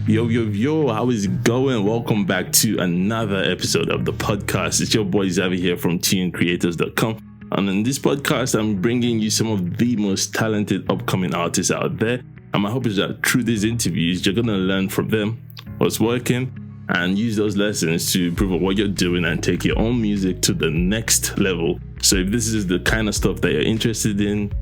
Yo, yo, yo, how is it going? Welcome back to another episode of the podcast. It's your boy Xavi here from tunecreators.com. And in this podcast, I'm bringing you some of the most talented upcoming artists out there. And my hope is that through these interviews, you're going to learn from them, what's working, and use those lessons to improve what you're doing and take your own music to the next level. So if this is the kind of stuff that you're interested in,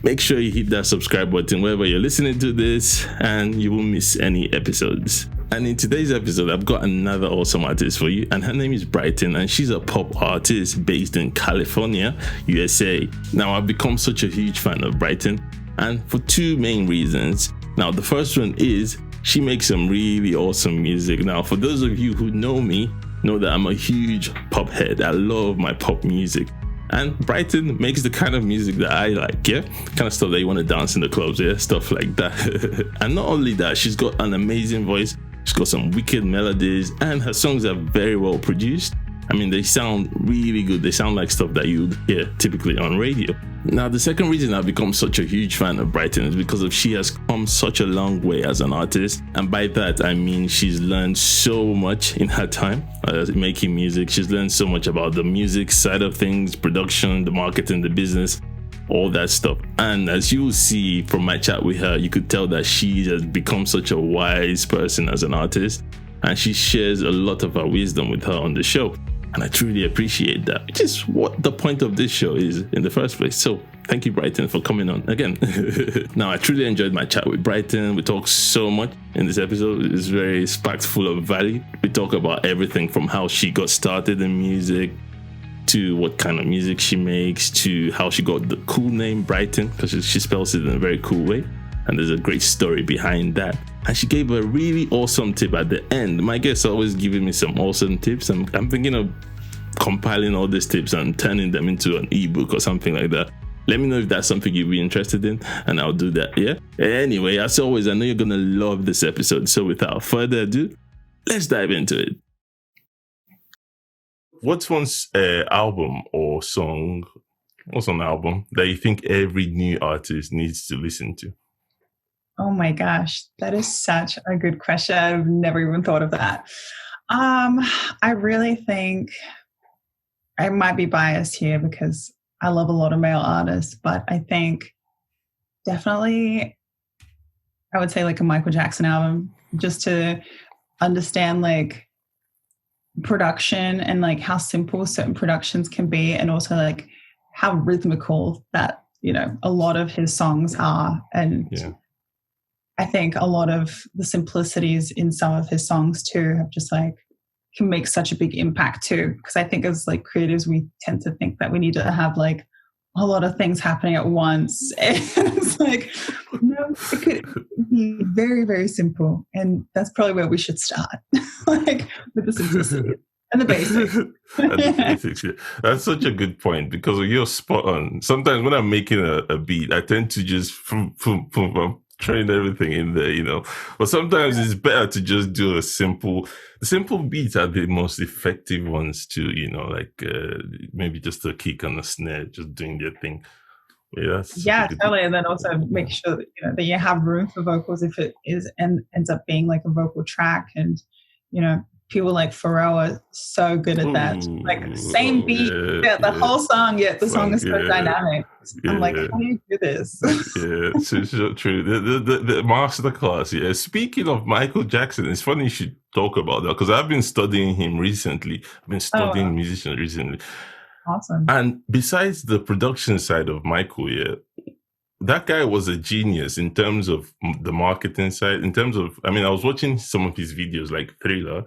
make sure you hit that subscribe button wherever you're listening to this and you won't miss any episodes. And in today's episode, I've got another awesome artist for you, and her name is Bryten, and she's a pop artist based in California, USA. Now, I've become such a huge fan of Bryten, and for two main reasons. Now, the first one is she makes some really awesome music. Now, for those of you who know me, know that I'm a huge pop head. I love my pop music. And Bryten makes the kind of music that I like, yeah? Kind of stuff that you want to dance in the clubs, yeah? Stuff like that. And not only that, she's got an amazing voice. She's got some wicked melodies, and her songs are very well produced. I mean, they sound really good. They sound like stuff that you'd hear typically on radio. Now, the second reason I've become such a huge fan of Bryten is because she has come such a long way as an artist. And by that, I mean she's learned so much in her time making music. She's learned so much about the music side of things, production, the marketing, the business, all that stuff. And as you will see from my chat with her, you could tell that she has become such a wise person as an artist. And she shares a lot of her wisdom with her on the show. And I truly appreciate that, which is what the point of this show is in the first place. So thank you, Bryten, for coming on again. Now, I truly enjoyed my chat with Bryten. We talk so much in this episode. It's very packed full of value. We talk about everything from how she got started in music, to what kind of music she makes, to how she got the cool name Bryten, because she spells it in a very cool way. And there's a great story behind that. And she gave a really awesome tip at the end. My guests are always giving me some awesome tips. I'm thinking of compiling all these tips and turning them into an ebook or something like that. Let me know if that's something you'd be interested in, and I'll do that, yeah? Anyway, as always, I know you're going to love this episode. So without further ado, let's dive into it. What's one album or song, what's an album that you think every new artist needs to listen to? Oh my gosh, that is such a good question. I've never even thought of that. I really think I might be biased here because I love a lot of male artists, but I think definitely I would say like a Michael Jackson album, just to understand like production and like how simple certain productions can be, and also like how rhythmical that, you know, a lot of his songs are. And yeah. I think a lot of the simplicities in some of his songs too have just like can make such a big impact too. Because I think as like creatives, we tend to think that we need to have like a lot of things happening at once. And it's like, no, it could be very, very simple. And that's probably where we should start, like with the simplicity and the basics. And the basics, yeah. That's such a good point, because you're spot on. Sometimes when I'm making a beat, I tend to just train everything in there, you know. But sometimes it's better to just do the simple beats are the most effective ones too, you know, like maybe just a kick on the snare, just doing their thing. Yeah, totally. And then also make sure that, you know, that you have room for vocals if it is and ends up being like a vocal track. And, you know, people like Pharrell are so good at that. Like same beat, the whole song, yet the song is so dynamic. I'm like, how do you do this? Yeah, it's so true. The masterclass. Yeah. Speaking of Michael Jackson, it's funny you should talk about that, because I've been studying him recently. I've been studying musicians recently. Awesome. And besides the production side of Michael, yeah, that guy was a genius in terms of the marketing side. In terms of, I mean, I was watching some of his videos like Thriller,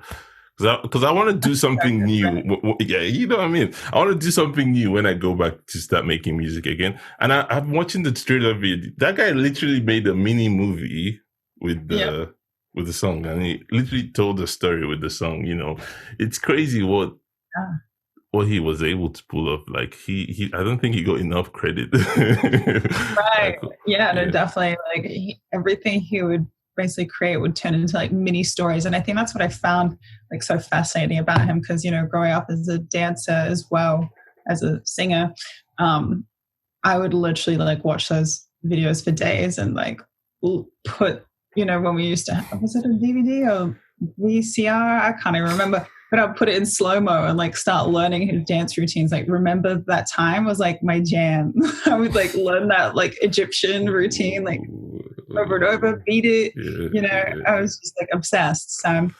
because I want to do something new. Yeah, you know what I mean? I want to do something new when I go back to start making music again. And I'm watching the Thriller video. That guy literally made a mini movie with the song, and he literally told the story with the song. You know, it's crazy what he was able to pull off. Like he I don't think he got enough credit. Right. Yeah, no, definitely. Like everything he would basically create would turn into like mini stories. And I think that's what I found like so fascinating about him, because, you know, growing up as a dancer as well as a singer, I would literally like watch those videos for days and like put when we used to have, was it a DVD or VCR? I can't even remember. But I'd put it in slow-mo and like start learning his dance routines. Like, remember that time was like my jam. I would like learn that like Egyptian routine, like over and over, beat it. I was just like obsessed. So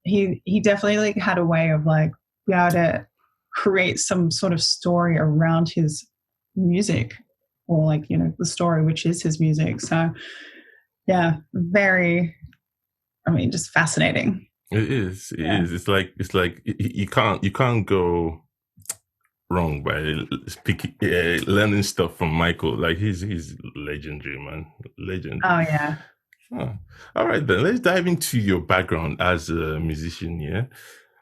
he definitely like had a way of like be able to create some sort of story around his music, or like, the story, which is his music. So yeah, just fascinating. It is. It is. It's like you can't go wrong by learning stuff from Michael. Like he's legendary, man. Legendary. Oh yeah. Oh. All right then. Let's dive into your background as a musician. Yeah,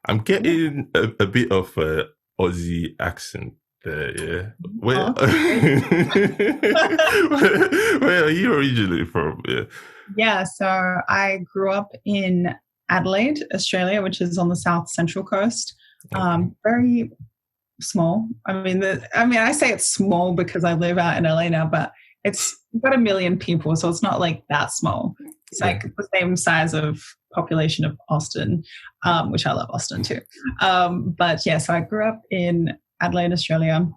I'm getting a bit of a Aussie accent there. Yeah. Where are you originally from? Yeah. Yeah. So I grew up in Adelaide, Australia, which is on the south central coast. Very small. I say it's small because I live out in LA now, but it's got 1 million people, so it's not like that small. It's like the same size of population of Austin, which I love Austin too. But yeah, so I grew up in Adelaide, Australia.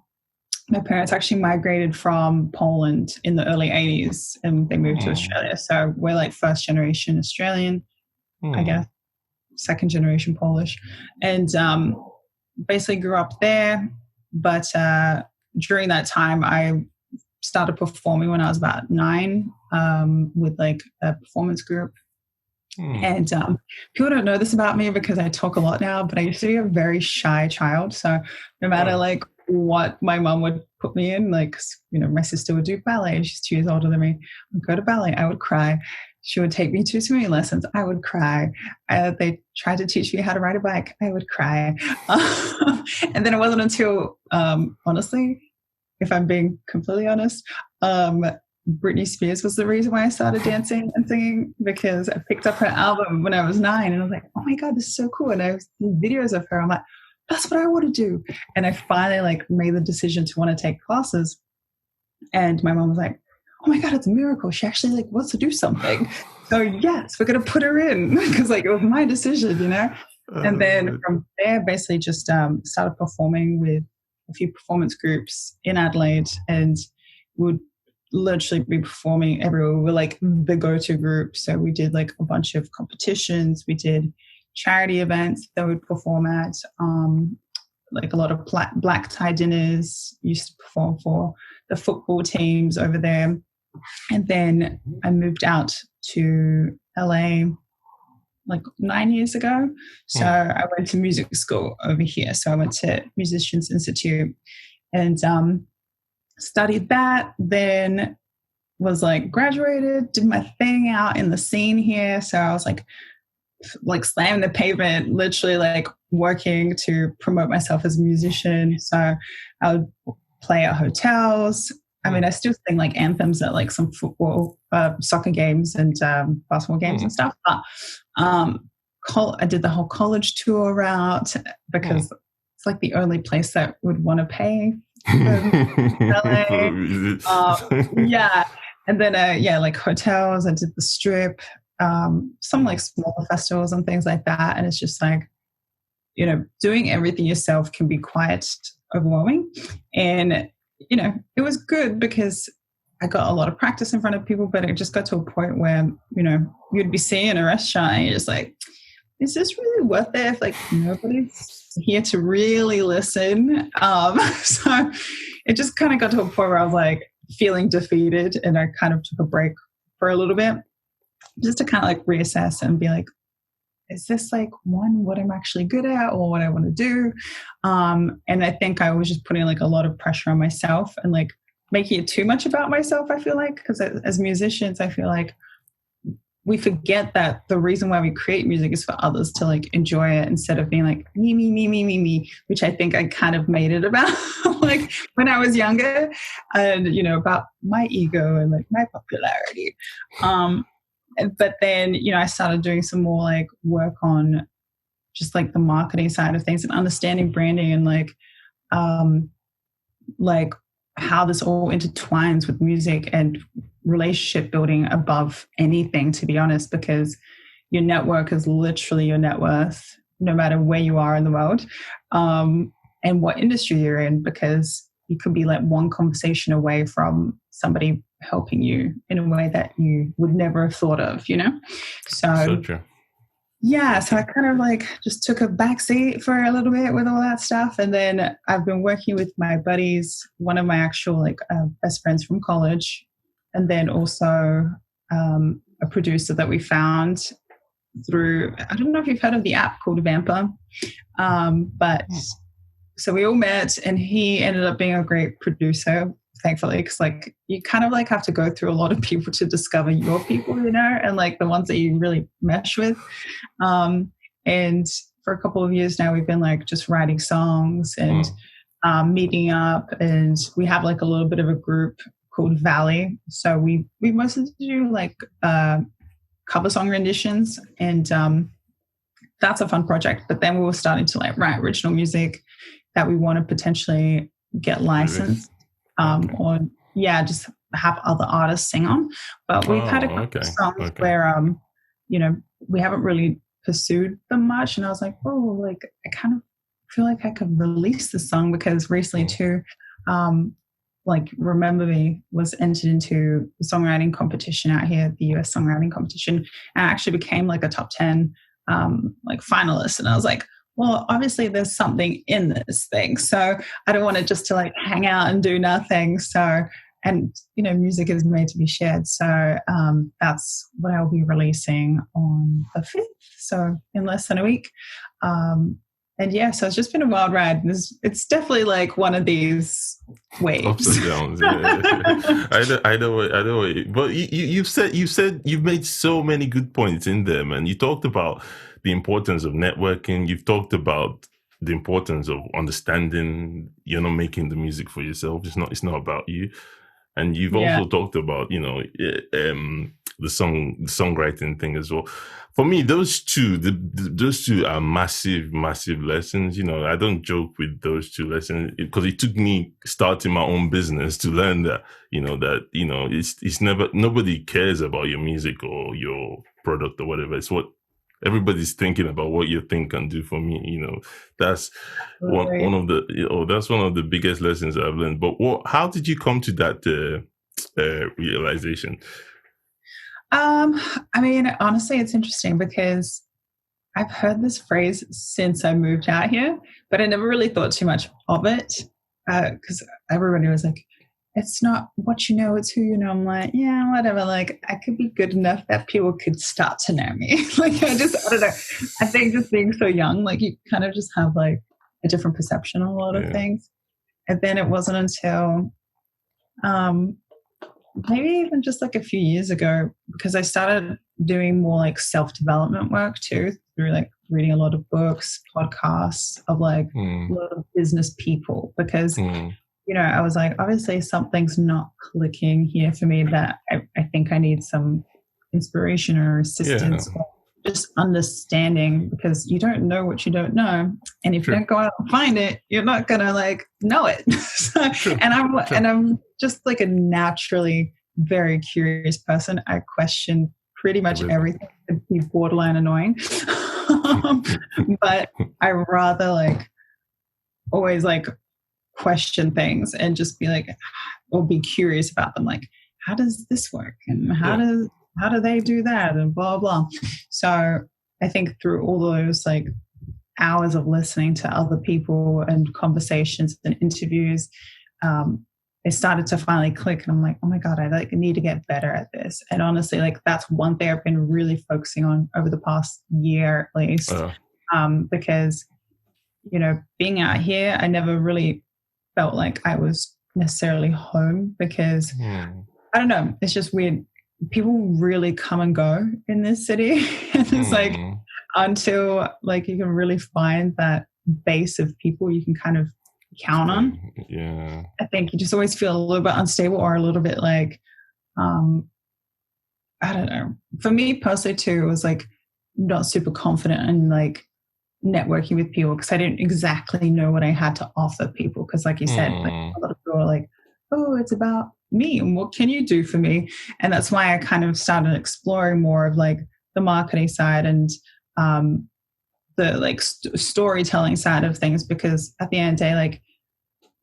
My parents actually migrated from Poland in the early 80s and they moved to Australia. So we're like first generation Australian, I guess, second generation Polish. And basically grew up there. But during that time, I started performing when I was about 9 with like a performance group. And people don't know this about me because I talk a lot now, but I used to be a very shy child. So no matter like what my mom would put me in, like, my sister would do ballet. She's 2 years older than me. I'd go to ballet. I would cry. She would take me to swimming lessons. I would cry. They tried to teach me how to ride a bike. I would cry. And then it wasn't until, honestly, if I'm being completely honest, Britney Spears was the reason why I started dancing and singing, because I picked up her album when I was 9 and I was like, oh my God, this is so cool. And I was seeing videos of her. I'm like, that's what I want to do. And I finally like made the decision to want to take classes. And my mom was like, oh my God, it's a miracle. She actually like wants to do something. So yes, we're going to put her in, because like it was my decision, And then from there, basically just started performing with a few performance groups in Adelaide, and would literally be performing everywhere. We were like the go-to group. So we did like a bunch of competitions. We did charity events that we'd perform at, like a lot of black tie dinners. Used to perform for the football teams over there. And then I moved out to LA like 9 years ago. So I went to music school over here. So I went to Musicians Institute and studied that. Then was like graduated, did my thing out in the scene here. So I was like slamming the pavement, literally like working to promote myself as a musician. So I would play at hotels. I still sing like anthems at like some football, soccer games and basketball games and stuff. But I did the whole college tour route because it's like the only place that would want to pay LA. Yeah. And then, like hotels, I did the Strip, some like smaller festivals and things like that. And it's just like, doing everything yourself can be quite overwhelming. And, it was good because I got a lot of practice in front of people, but it just got to a point where, you'd be sitting in a restaurant and you're just like, is this really worth it if like nobody's here to really listen? So it just kind of got to a point where I was like feeling defeated, and I kind of took a break for a little bit just to kind of like reassess and be like, is this like what I'm actually good at or what I want to do? And I think I was just putting like a lot of pressure on myself and like making it too much about myself, I feel like, because as musicians, I feel like we forget that the reason why we create music is for others to like enjoy it, instead of being like me, which I think I kind of made it about like when I was younger, and about my ego and like my popularity. But then, I started doing some more like work on just like the marketing side of things and understanding branding and like how this all intertwines with music, and relationship building above anything, to be honest, because your network is literally your net worth, no matter where you are in the world, and what industry you're in, because you could be like one conversation away from somebody helping you in a way that you would never have thought of, you know? So true. Yeah, so I kind of like just took a backseat for a little bit with all that stuff. And then I've been working with my buddies, one of my actual like best friends from college, and then also a producer that we found through, I don't know if you've heard of the app called Vamper, but so we all met and he ended up being a great producer, thankfully, because like you kind of like have to go through a lot of people to discover your people, you know, and like the ones that you really mesh with. And for a couple of years now, we've been like just writing songs and meeting up, and we have like a little bit of a group called Valley. So we mostly do like cover song renditions, and that's a fun project. But then we were starting to like write original music that we want to potentially get licensed, or just have other artists sing on. But we've had a couple of songs where you know, we haven't really pursued them much, and I was like, oh, like I kind of feel like I could release this song, because recently too, like Remember Me was entered into the songwriting competition out here, the US songwriting competition, and actually became like a top 10 like finalist. And I was like, well, obviously there's something in this thing, so I don't want it just to like hang out and do nothing. So, and you know, music is made to be shared. So that's what I'll be releasing on the 5th, so in less than a week. And yeah, so it's just been a wild ride. It's definitely like one of these waves. Ups and downs. Yeah. I know. But you've said you've made so many good points in there, man. You talked about the importance of networking. You've talked about the importance of understanding you're not making the music for yourself. It's not about you. And you've also talked about, you know, the songwriting thing as well. For me, those two are massive lessons. You know, I don't joke with those two lessons, because it took me starting my own business to learn that, it's never, nobody cares about your music or your product or whatever. It's what everybody's thinking about, what your thing can do for me. You know, that's one of the biggest lessons I've learned. But how did you come to that realization? I mean, honestly, it's interesting because I've heard this phrase since I moved out here, but I never really thought too much of it, because everybody was like, it's not what you know, it's who you know. I'm like, yeah, whatever. Like, I could be good enough that people could start to know me. Like, I don't know. I think just being so young, like, you kind of just have like a different perception on a lot of things. And then it wasn't until maybe even just like a few years ago, because I started doing more like self-development work too, through like reading a lot of books, podcasts of like a lot of business people, because you know, I was like, obviously something's not clicking here for me, that I think I need some inspiration or assistance, or just understanding, because you don't know what you don't know. And if you don't go out and find it, you're not going to like know it. And I'm just like a naturally very curious person. I question pretty much everything. It'd be borderline annoying. But I rather like always like question things and just be like, or be curious about them, like, how does this work, and how do they do that, and blah blah. So I think through all those like hours of listening to other people and conversations and interviews, it started to finally click, and I'm like, oh my god, I like need to get better at this. And honestly, like, that's one thing I've been really focusing on over the past year at least, because you know, being out here, I never really felt like I was necessarily home, because I don't know, it's just weird. People really come and go in this city. And it's like, until like you can really find that base of people you can kind of count on. Yeah. I think you just always feel a little bit unstable, or a little bit like, I don't know. For me personally too, it was like not super confident in like networking with people, because I didn't exactly know what I had to offer people. Because like you said, like, a lot of people are like, oh, it's about me and what can you do for me? And that's why I kind of started exploring more of like the marketing side and the like storytelling side of things, because at the end of the day, like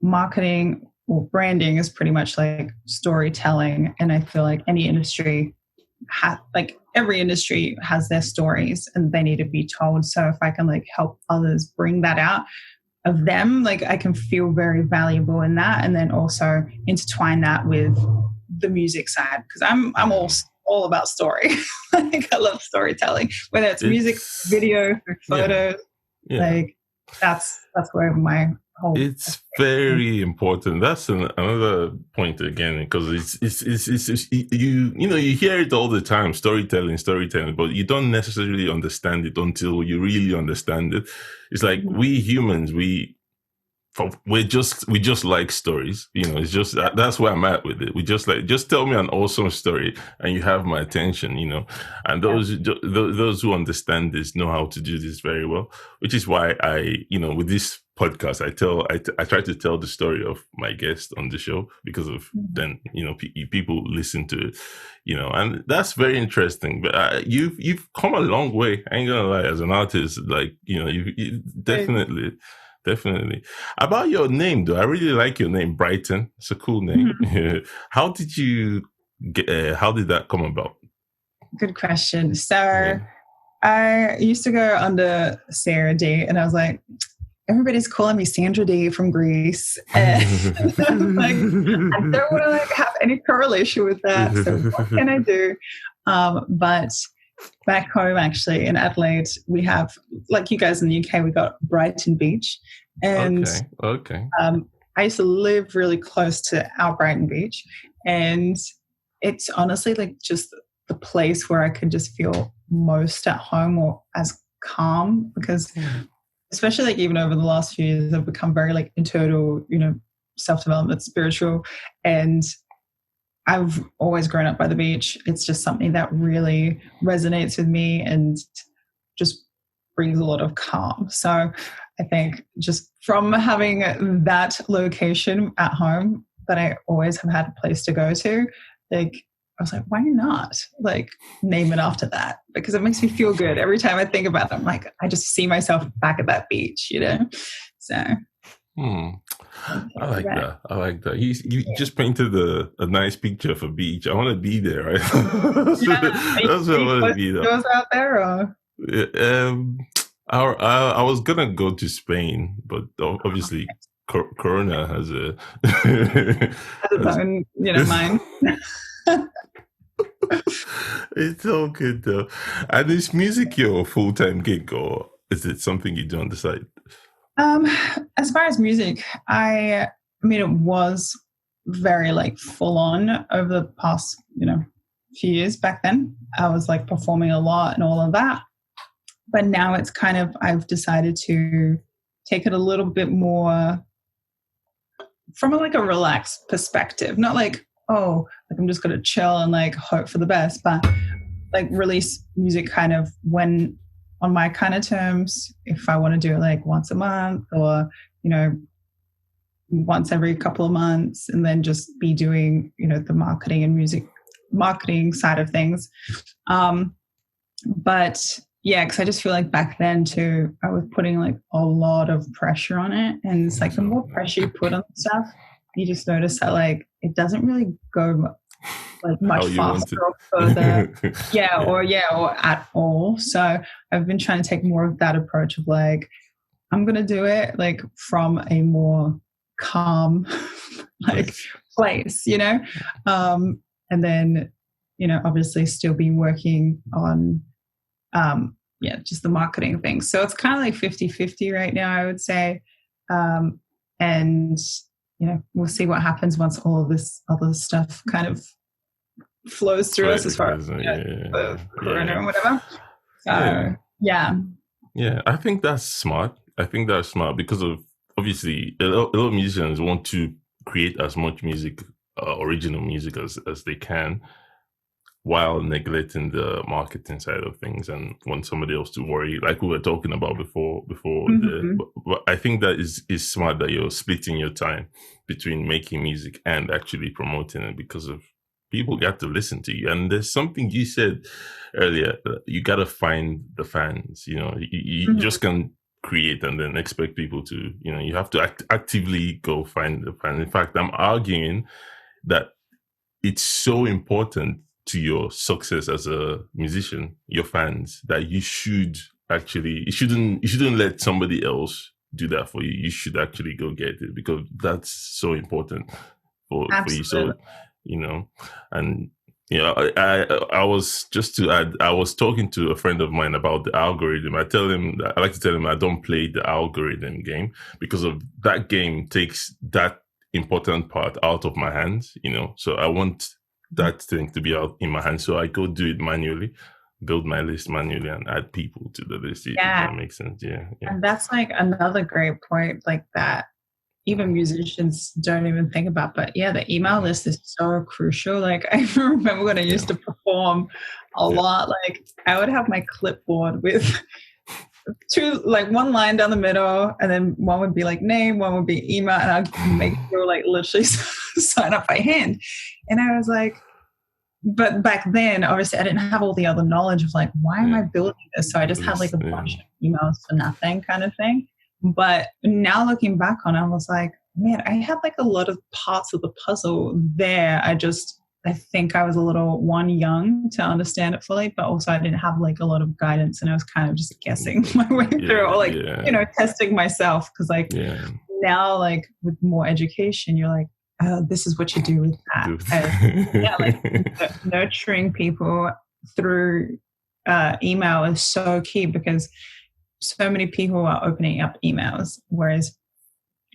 marketing or branding is pretty much like storytelling. And I feel like any industry every industry has their stories and they need to be told. So if I can like help others bring that out of them, like I can feel very valuable in that, and then also intertwine that with the music side, because I'm all about story. Like I love storytelling, whether it's music, video, photos. Like that's where my whole. It's very important. That's another point again, because it's you hear it all the time, storytelling, but you don't necessarily understand it until you really understand it. It's like we humans, we just like stories, it's just that's where I'm at with it. We just tell me an awesome story and you have my attention, and those who understand this know how to do this very well, which is why I with this podcast I try to tell the story of my guest on the show, because of then people listen to it, and that's very interesting. But you've come a long way, I ain't gonna lie, as an artist. Like you definitely. About your name, though, I really like your name, Bryten. It's a cool name. How did you how did that come about? Good question. So I used to go under Sarah D, and I was like, everybody's calling me Sandra D from Greece. And like, I don't want to have any correlation with that. So what can I do? But back home, actually, in Adelaide, we have, like you guys in the UK, we got Bryten Beach. And okay. I used to live really close to our Bryten Beach. And it's honestly like just the place where I could just feel most at home or as calm, because especially like even over the last few years, I've become very like internal, self-development, spiritual. And I've always grown up by the beach. It's just something that really resonates with me and just brings a lot of calm. So I think just from having that location at home that I always have had a place to go to, like I was like, why not like name it after that? Because it makes me feel good. Every time I think about it, I'm like, I just see myself back at that beach, So I like that. I like that. You just painted a nice picture of a beach. I want to be there, right? That's what I want to be there. Those out there, or? I was gonna go to Spain, but obviously Corona has a mine. It's all good though. And is music your full-time gig, or is it something you do on the side? As far as music, I mean, it was very like full on over the past, few years. Back then, I was like performing a lot and all of that. But now it's kind of, I've decided to take it a little bit more from a relaxed perspective. Not like, oh, like I'm just going to chill and like hope for the best, but like release music kind of when on my kind of terms, if I want to do it like once a month or, once every couple of months, and then just be doing, the marketing and music marketing side of things. But yeah, because I just feel like back then too, I was putting like a lot of pressure on it. And it's like the more pressure you put on stuff, you just notice that like it doesn't really go like much faster or further. or at all. So I've been trying to take more of that approach of like, I'm going to do it like from a more calm like place, and then, obviously still be working on, just the marketing thing. So it's kind of like 50-50 right now, I would say. And, we'll see what happens once all of this other stuff kind of flows through us as far as corona and whatever. So, yeah. Yeah, I think that's smart. Because of obviously a lot of musicians want to create as much music, original music as they can. while neglecting the marketing side of things and want somebody else to worry, like we were talking about before Mm-hmm. but I think that is smart that you're splitting your time between making music and actually promoting it, because of people got to listen to you. And there's something you said earlier, you got to find the fans. You Mm-hmm. just can't create and then expect people to, you have to actively go find the fans. In fact, I'm arguing that it's so important to your success as a musician, your fans, that you shouldn't let somebody else do that for you. You should actually go get it, because that's so important for you. So, Absolutely. and I was, just to add, I was talking to a friend of mine about the algorithm. I like to tell him I don't play the algorithm game, because of that game takes that important part out of my hands, so I want that thing to be out in my hands, so I go do it manually, build my list manually, and add people to the list, if Yeah. that makes sense. Yeah. And that's like another great point, like that even musicians don't even think about. But yeah, the email list is so crucial. Like I remember when I used to perform a lot, like I would have my clipboard with two, like one line down the middle, and then one would be like name, one would be email, and I'd make sure like literally sign up by hand. And I was like, but back then, obviously, I didn't have all the other knowledge of like, why am I building this? So I just had like a bunch of emails for nothing kind of thing. But now looking back on it, I was like, man, I had like a lot of parts of the puzzle there. I think I was a little young to understand it fully, but also I didn't have like a lot of guidance, and I was kind of just guessing my way through, or like, testing myself. Cause like now, like with more education, you're like, oh, this is what you do with that. Like nurturing people through email is so key, because so many people are opening up emails, whereas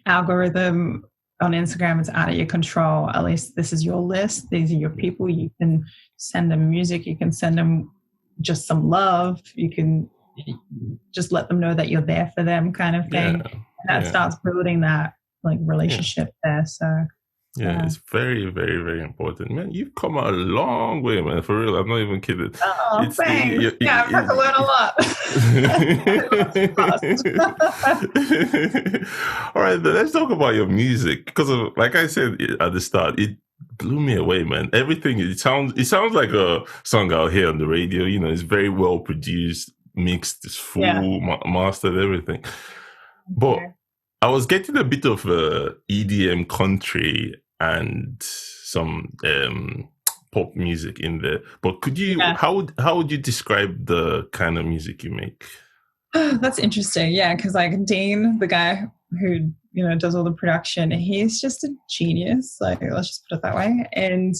algorithm on Instagram is out of your control. At least this is your list. These are your people. You can send them music. You can send them just some love. You can just let them know that you're there for them, kind of thing. And that starts building that like relationship there. So it's very, very, very important, man. You've come a long way, man. For real, I'm not even kidding. Oh, thanks. I've had to learn a lot. All right, then let's talk about your music, because like I said at the start, it blew me away, man. Everything, it sounds like a song out here on the radio. It's very well produced, mixed, it's full, mastered, everything. But I was getting a bit of EDM country and some pop music in there. But could you, how would you describe the kind of music you make? That's interesting. Yeah, because like Dean, the guy who does all the production, he's just a genius. Like, let's just put it that way. And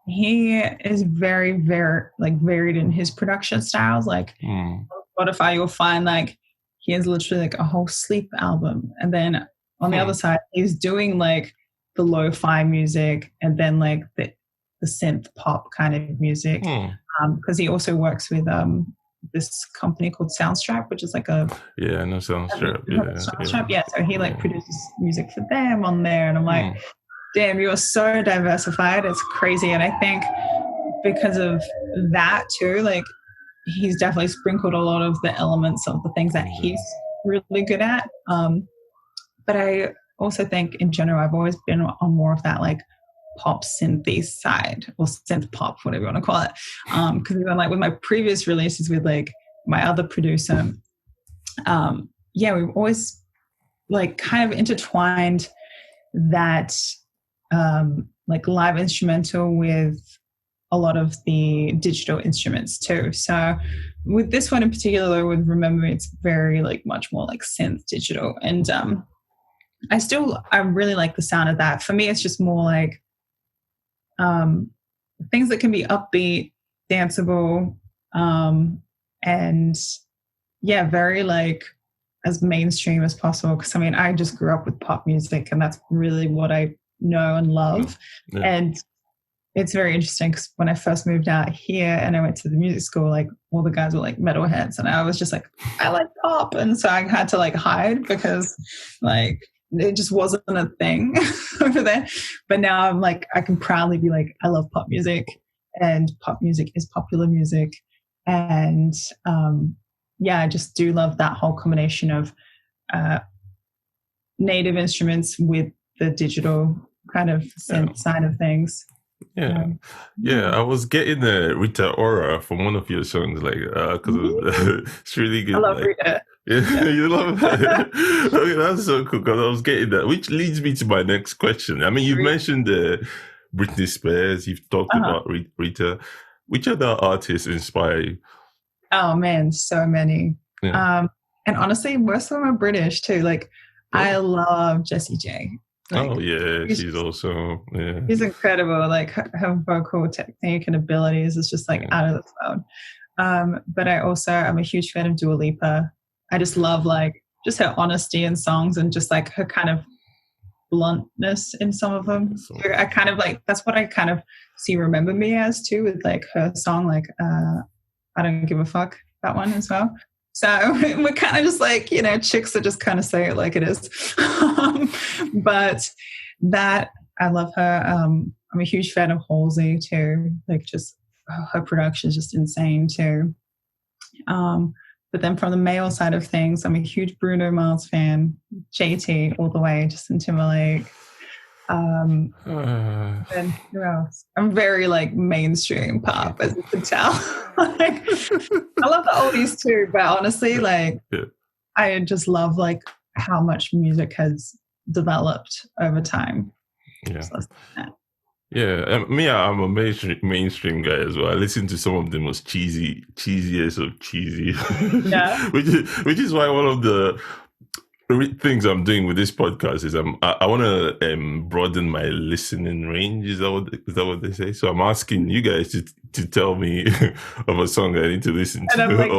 he is very, very like varied in his production styles. Like on Spotify, you'll find like he has literally like a whole sleep album, and then on the other side, he's doing like the lo-fi music, and then like the synth pop kind of music. Because he also works with this company called Soundstripe, which is like a I know Soundstripe. Soundstripe, so he like produces music for them on there, and I'm like, damn, you are so diversified. It's crazy. And I think because of that too, like he's definitely sprinkled a lot of the elements of the things that he's really good at. But I also think in general, I've always been on more of that like pop synthy side, or synth pop, whatever you want to call it. Because even like with my previous releases with like my other producer, we've always like kind of intertwined that like live instrumental with a lot of the digital instruments too. So with this one in particular, with Remember, it's very like much more like synth digital. And I really like the sound of that. For me, it's just more like things that can be upbeat, danceable, and very like as mainstream as possible. Because I mean, I just grew up with pop music, and that's really what I know and love. And it's very interesting, because when I first moved out here and I went to the music school, like all the guys were like metalheads, and I was just like, I like pop, and so I had to like hide, because like it just wasn't a thing over there. But now I'm like, I can proudly be like, I love pop music. and pop music is popular music. And I just do love that whole combination of native instruments with the digital kind of synth side of things. Yeah, I was getting Rita Ora from one of your songs, like because it's really good. I love Rita. Yeah, you love it. Okay, that's so cool because I was getting that, which leads me to my next question. I mean, you've mentioned Britney Spears, you've talked about Rita. Which other artists inspire you? Oh man, so many. Yeah. And honestly, most of them are British too. Like, I love Jessie J. Like, she's awesome. Yeah, she's incredible. Like her vocal technique and abilities is just like out of this world. But I'm a huge fan of Dua Lipa. I just love like just her honesty in songs and just like her kind of bluntness in some of them. I kind of like, that's what I kind of see Remember Me as too, with like her song like I Don't Give a Fuck, that one as well. So we're kind of just like, chicks that just kind of say it like it is. But that, I love her. I'm a huge fan of Halsey too. Like just her production is just insane too. But then from the male side of things, I'm a huge Bruno Mars fan. JT all the way, Justin Timberlake. And who else? I'm very like mainstream pop, as you can tell. Like, I love the oldies too, but honestly, like I just love like how much music has developed over time. I'm a mainstream guy as well. I listen to some of the most cheesiest of cheesy. Yeah. which is why one of the things I'm doing with this podcast is I want to broaden my listening range. Is that what they say? So I'm asking you guys to tell me of a song I need to listen to. And I'm like,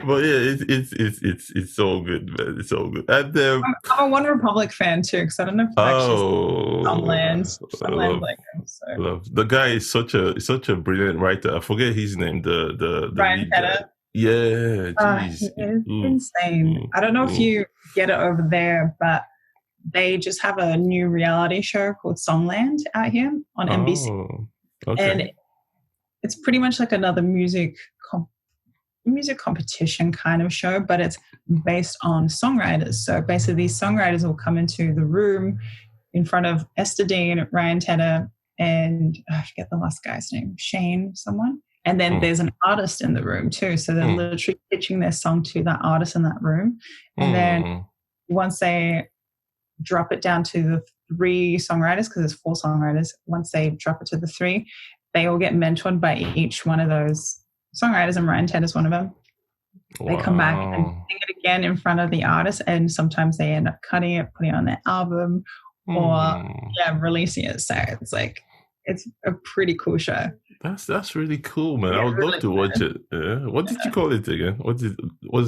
but it's all good, man. It's all good. And I'm a One Republic fan too, because I don't know if it's Songland like him. So. Love the guy is such a brilliant writer. I forget his name. The Bryten. Yeah, he is insane. I don't know if you get it over there, but they just have a new reality show called Songland out here on NBC. Okay. And it's pretty much like another music competition kind of show, but it's based on songwriters. So basically these songwriters will come into the room in front of Esther Dean, Ryan Tedder, and I forget the last guy's name, Shane someone. And then there's an artist in the room too. So they're literally pitching their song to that artist in that room. And then once they drop it down to the 3 songwriters, because there's 4 songwriters, once they drop it to the 3, they all get mentored by each one of those songwriters, and Ryan Ted is one of them. Wow. They come back and sing it again in front of the artist, and sometimes they end up cutting it, putting it on their album, or releasing it. So it's a pretty cool show. That's really cool, man. I would love to watch it. Yeah. What did you call it again? What's the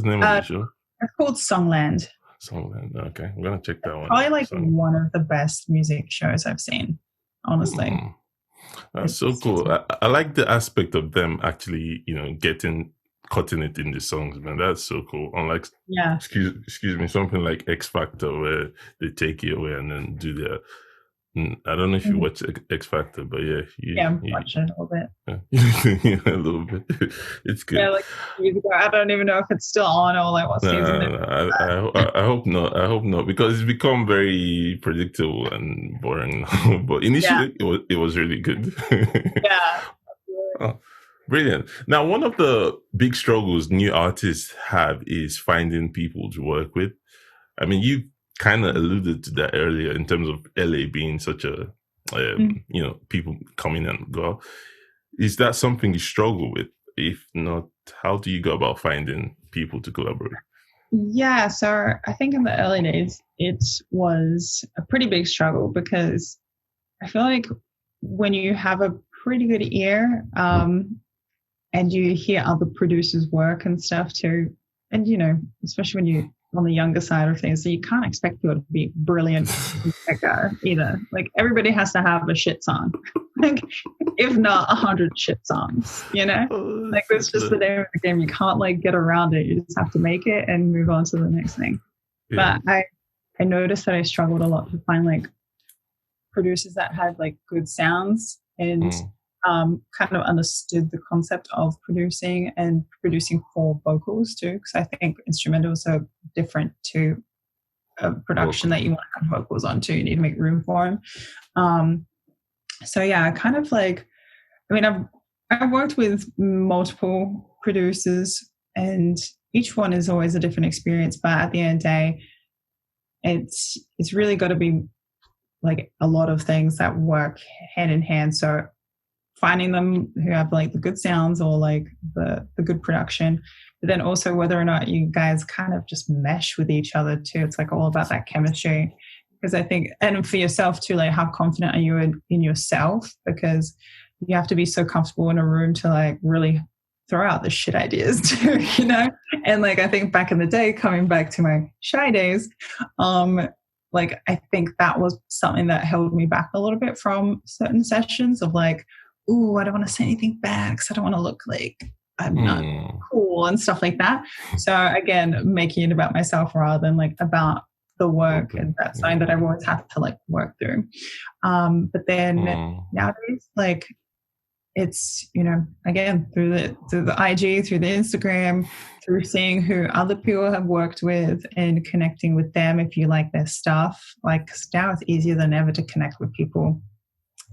name of the show? It's called Songland. Songland. Okay, I'm gonna check that one. Probably like one of the best music shows I've seen, honestly. That's so cool. I like the aspect of them actually, cutting it in the songs, man. That's so cool. Unlike, excuse me, something like X Factor where they take it away and then do their. I don't know if you watch X Factor, but I'm watching a little bit. Yeah, a little bit. It's good. Yeah, like years ago. I don't even know if it's still on or like what season. I hope not. I hope not, because it's become very predictable and boring. But initially, it was really good. Yeah. Oh, brilliant. Now, one of the big struggles new artists have is finding people to work with. I mean, you kind of alluded to that earlier in terms of LA being such a, people coming and go. Is that something you struggle with? If not, how do you go about finding people to collaborate? Yeah, so I think in the early days, it was a pretty big struggle, because I feel like when you have a pretty good ear and you hear other producers work and stuff too, and, especially when you on the younger side of things, so you can't expect people to be brilliant either. Like, everybody has to have a shit song, like, if not 100 shit songs, like, that's just the name of the game. You can't like get around it. You just have to make it and move on to the next thing. But I noticed that I struggled a lot to find like producers that had like good sounds and kind of understood the concept of producing and producing for vocals too, because I think instrumentals are different to a production that you want to have vocals on too. You need to make room for them. So yeah, I kind of like, I mean, I've worked with multiple producers and each one is always a different experience, but at the end of the day, it's really got to be like a lot of things that work hand in hand. So finding them who have like the good sounds or like the good production, but then also whether or not you guys kind of just mesh with each other too. It's like all about that chemistry. Because I think, and for yourself too, like how confident are you in yourself? Because you have to be so comfortable in a room to like really throw out the shit ideas too, you know? And like, I think back in the day, coming back to my shy days, like I think that was something that held me back a little bit from certain sessions of like, ooh, I don't want to say anything bad because I don't want to look like I'm not cool and stuff like that. So again, making it about myself rather than like about the work, and that's something that I've always had to like work through. But then nowadays, like it's, you know, again, through the IG, through the Instagram, through seeing who other people have worked with and connecting with them if you like their stuff. Like, 'cause now it's easier than ever to connect with people.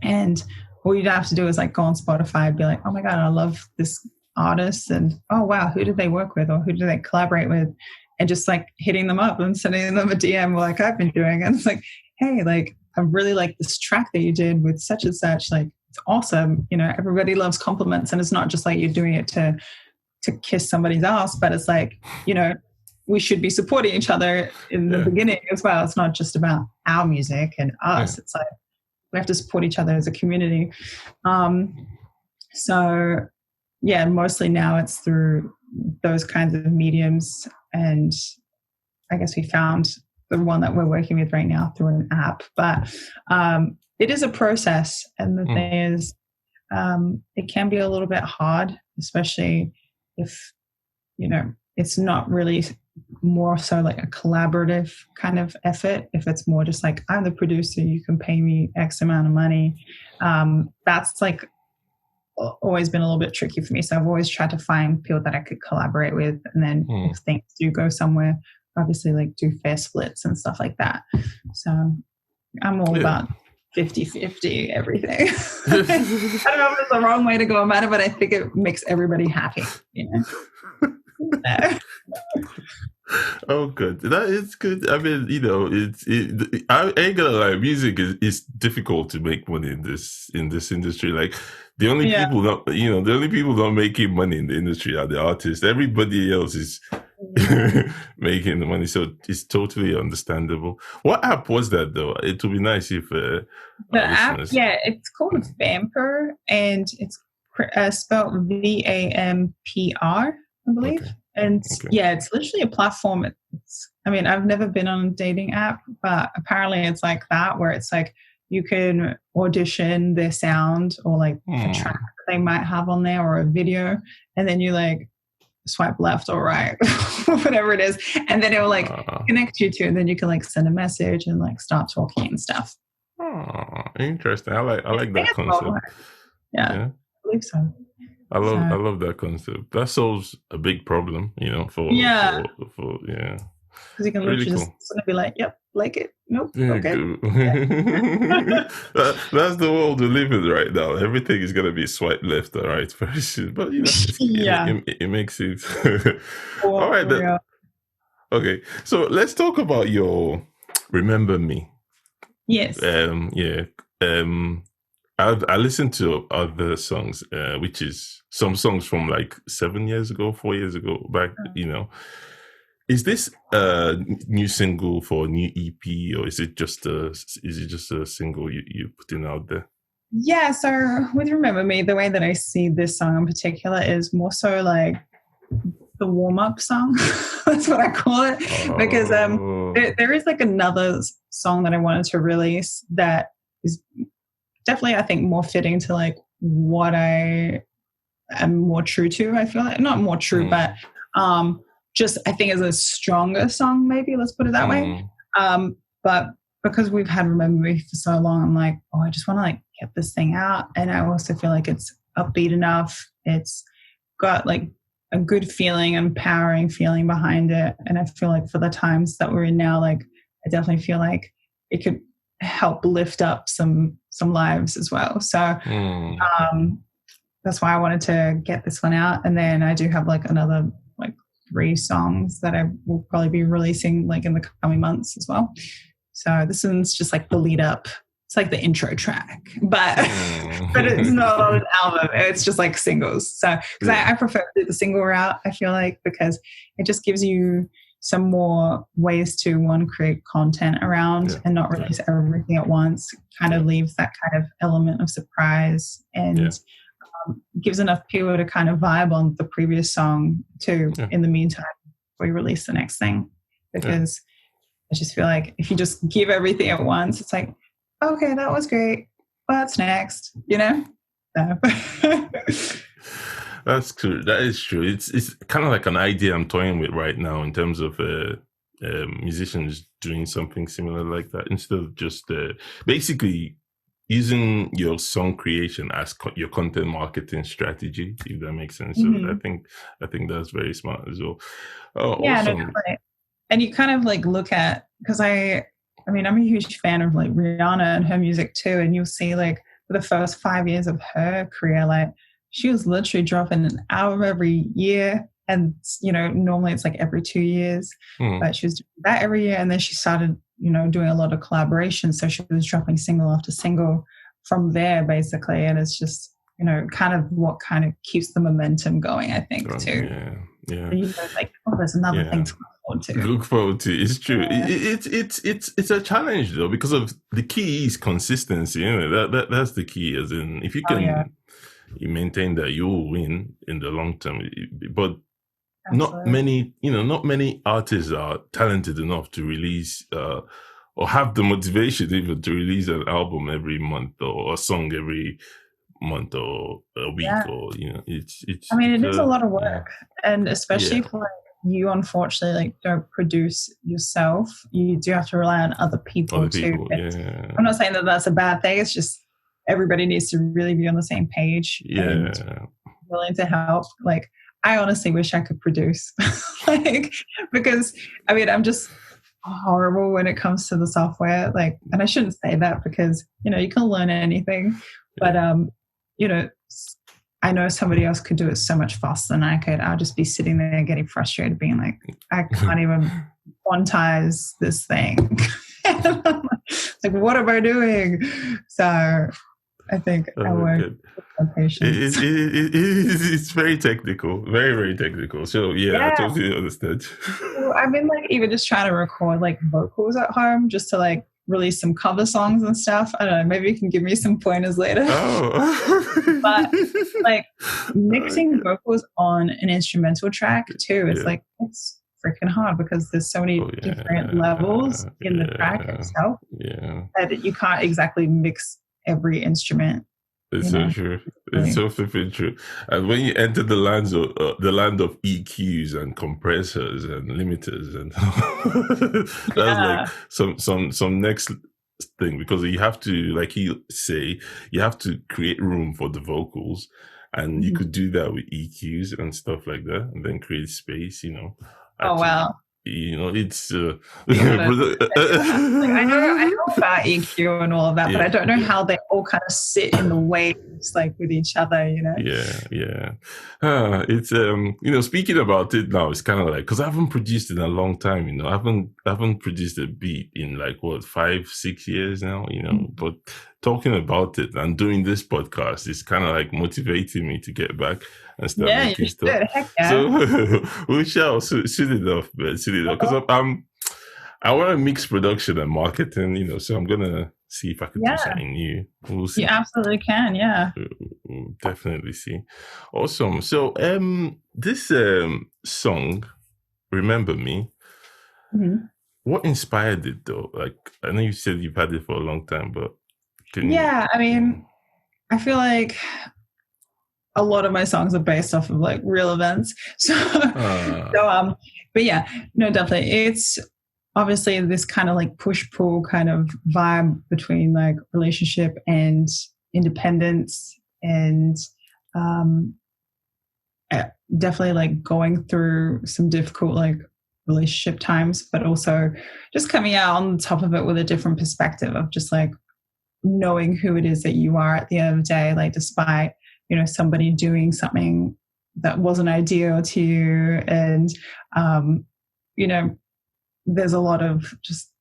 And all you'd have to do is like go on Spotify and be like, oh my God, I love this artist. And oh wow, who did they work with or who did they collaborate with? And just like hitting them up and sending them a DM like I've been doing. And it's like, hey, like I really like this track that you did with such and such. Like it's awesome. You know, everybody loves compliments, and it's not just like you're doing it to kiss somebody's ass, but it's like, you know, we should be supporting each other in the beginning as well. It's not just about our music and us. It's like we have to support each other as a community. So yeah, mostly now it's through those kinds of mediums. And I guess we found the one that we're working with right now through an app. But it is a process. And the thing is, it can be a little bit hard, especially if, you know, it's not really more so like a collaborative kind of effort. If it's more just like, I'm the producer, you can pay me X amount of money. That's like always been a little bit tricky for me. So I've always tried to find people that I could collaborate with. And then if things do go somewhere, obviously like do fair splits and stuff like that. So I'm all about 50-50 everything. I don't know if it's the wrong way to go about it, but I think it makes everybody happy, you know? Oh, good. That is good. I mean, you know, I ain't gonna lie. Music is difficult to make money in this industry. Like the only people not making money in the industry are the artists. Everybody else is making the money, so it's totally understandable. What app was that though? It would be nice if the app, it's called Vampr, and it's spelled VAMPR, I believe. Okay. And it's literally a platform. I mean, I've never been on a dating app, but apparently it's like that, where it's like you can audition their sound or like a track that they might have on there or a video, and then you like swipe left or right, whatever it is, and then it will like connect you to, and then you can like send a message and like start talking and stuff. Oh, interesting. I like that concept. Yeah, I believe so. I love that concept. That solves a big problem, you know, for because you can really just be like, yep, like it, nope, okay. That's the world we live in right now. Everything is gonna be swipe left or right very soon, but you know, it makes sense. All right, then. Okay, so let's talk about your "Remember Me." Yes. I listened to other songs, which is some songs from like 4 years ago back, you know. Is this a new single for a new EP, or is it just a single you're putting out there? Yeah, so with Remember Me, the way that I see this song in particular is more so like the warm-up song. That's what I call it. Because there is like another song that I wanted to release that is definitely, I think, more fitting to like what I am more true to. I feel like not more true, but just I think is a stronger song. Maybe let's put it that way. But because we've had Remember Me for so long, I'm like, oh, I just want to like get this thing out. And I also feel like it's upbeat enough. It's got like a good feeling, empowering feeling behind it. And I feel like for the times that we're in now, like I definitely feel like it could help lift up some lives as well. So that's why I wanted to get this one out. And then I do have like another like 3 songs that I will probably be releasing like in the coming months as well. So this one's just like the lead up. It's like the intro track, but it's not on an album. It's just like singles. So because I prefer to do the single route, I feel like, because it just gives you some more ways to create content around and not release everything at once. Kind of leaves that kind of element of surprise and gives enough people to kind of vibe on the previous song too in the meantime before you release the next thing. Because I just feel like if you just give everything at once, it's like, okay, that was great. What's next? You know? That's true. That is true. It's kind of like an idea I'm toying with right now in terms of musicians doing something similar like that, instead of just basically using your song creation as your content marketing strategy, if that makes sense. So I think that's very smart as well. Oh, yeah, awesome. no, and you kind of like look at, because I mean, I'm a huge fan of like Rihanna and her music too. And you'll see like for the first 5 years of her career, like she was literally dropping an album every year. And, you know, normally it's like every 2 years, but she was doing that every year. And then she started, you know, doing a lot of collaboration. So she was dropping single after single from there, basically. And it's just, you know, kind of what kind of keeps the momentum going, I think, too. Yeah. So you know, like, oh, there's another thing to look forward to. It's true. Yeah. It's a challenge though, because of the key is consistency. You know, that's the key. As in, if you can you maintain that, you'll win in the long term. But not many artists are talented enough to release or have the motivation even to release an album every month or a song every month or a week or it's I mean, it is a lot of work, and especially for like, you unfortunately like don't produce yourself. You do have to rely on other people too. I'm not saying that that's a bad thing. It's just everybody needs to really be on the same page and willing to help. Like I honestly wish I could produce like, because I mean I'm just horrible when it comes to the software, like, and I shouldn't say that because you know you can learn anything, but you know, I know somebody else could do it so much faster than I could. I'll just be sitting there getting frustrated, being like, I can't even quantize this thing. Like, what am I doing? So I think I work with patience. It's very technical, very, very technical. So I totally understand. Well, I've been like even just trying to record like vocals at home just to like release some cover songs and stuff. I don't know, maybe you can give me some pointers later. But like mixing vocals on an instrumental track too, it's like it's freaking hard because there's so many different levels in the track itself that you can't exactly mix every instrument. It's so true. It's so flipping true. And when you enter the land of EQs and compressors and limiters, and that's like some next thing, because you have to, like you say, you have to create room for the vocals, and you could do that with EQs and stuff like that, and then create space. You know. Wow. You know, it's like, I know about EQ and all of that, but I don't know how they all kind of sit in the waves like with each other, you know. It's you know, speaking about it now, it's kind of like, because I haven't produced in a long time, you know. I haven't produced a beat in like 5-6 years now, you know. But talking about it and doing this podcast is kind of like motivating me to get back and start making stuff. So we shall soon enough, because I want to mix production and marketing, you know. So I'm gonna see if I can do something new. We'll see. You absolutely can, We'll definitely see. Awesome. So this song, Remember Me, what inspired it though? Like, I know you said you've had it for a long time, but I mean, I feel like a lot of my songs are based off of like real events. So, but yeah, no, definitely. It's obviously this kind of like push-pull kind of vibe between like relationship and independence, and definitely like going through some difficult like relationship times, but also just coming out on top of it with a different perspective of just like knowing who it is that you are at the end of the day, like despite, you know, somebody doing something that wasn't ideal to you. And, you know, there's a lot of just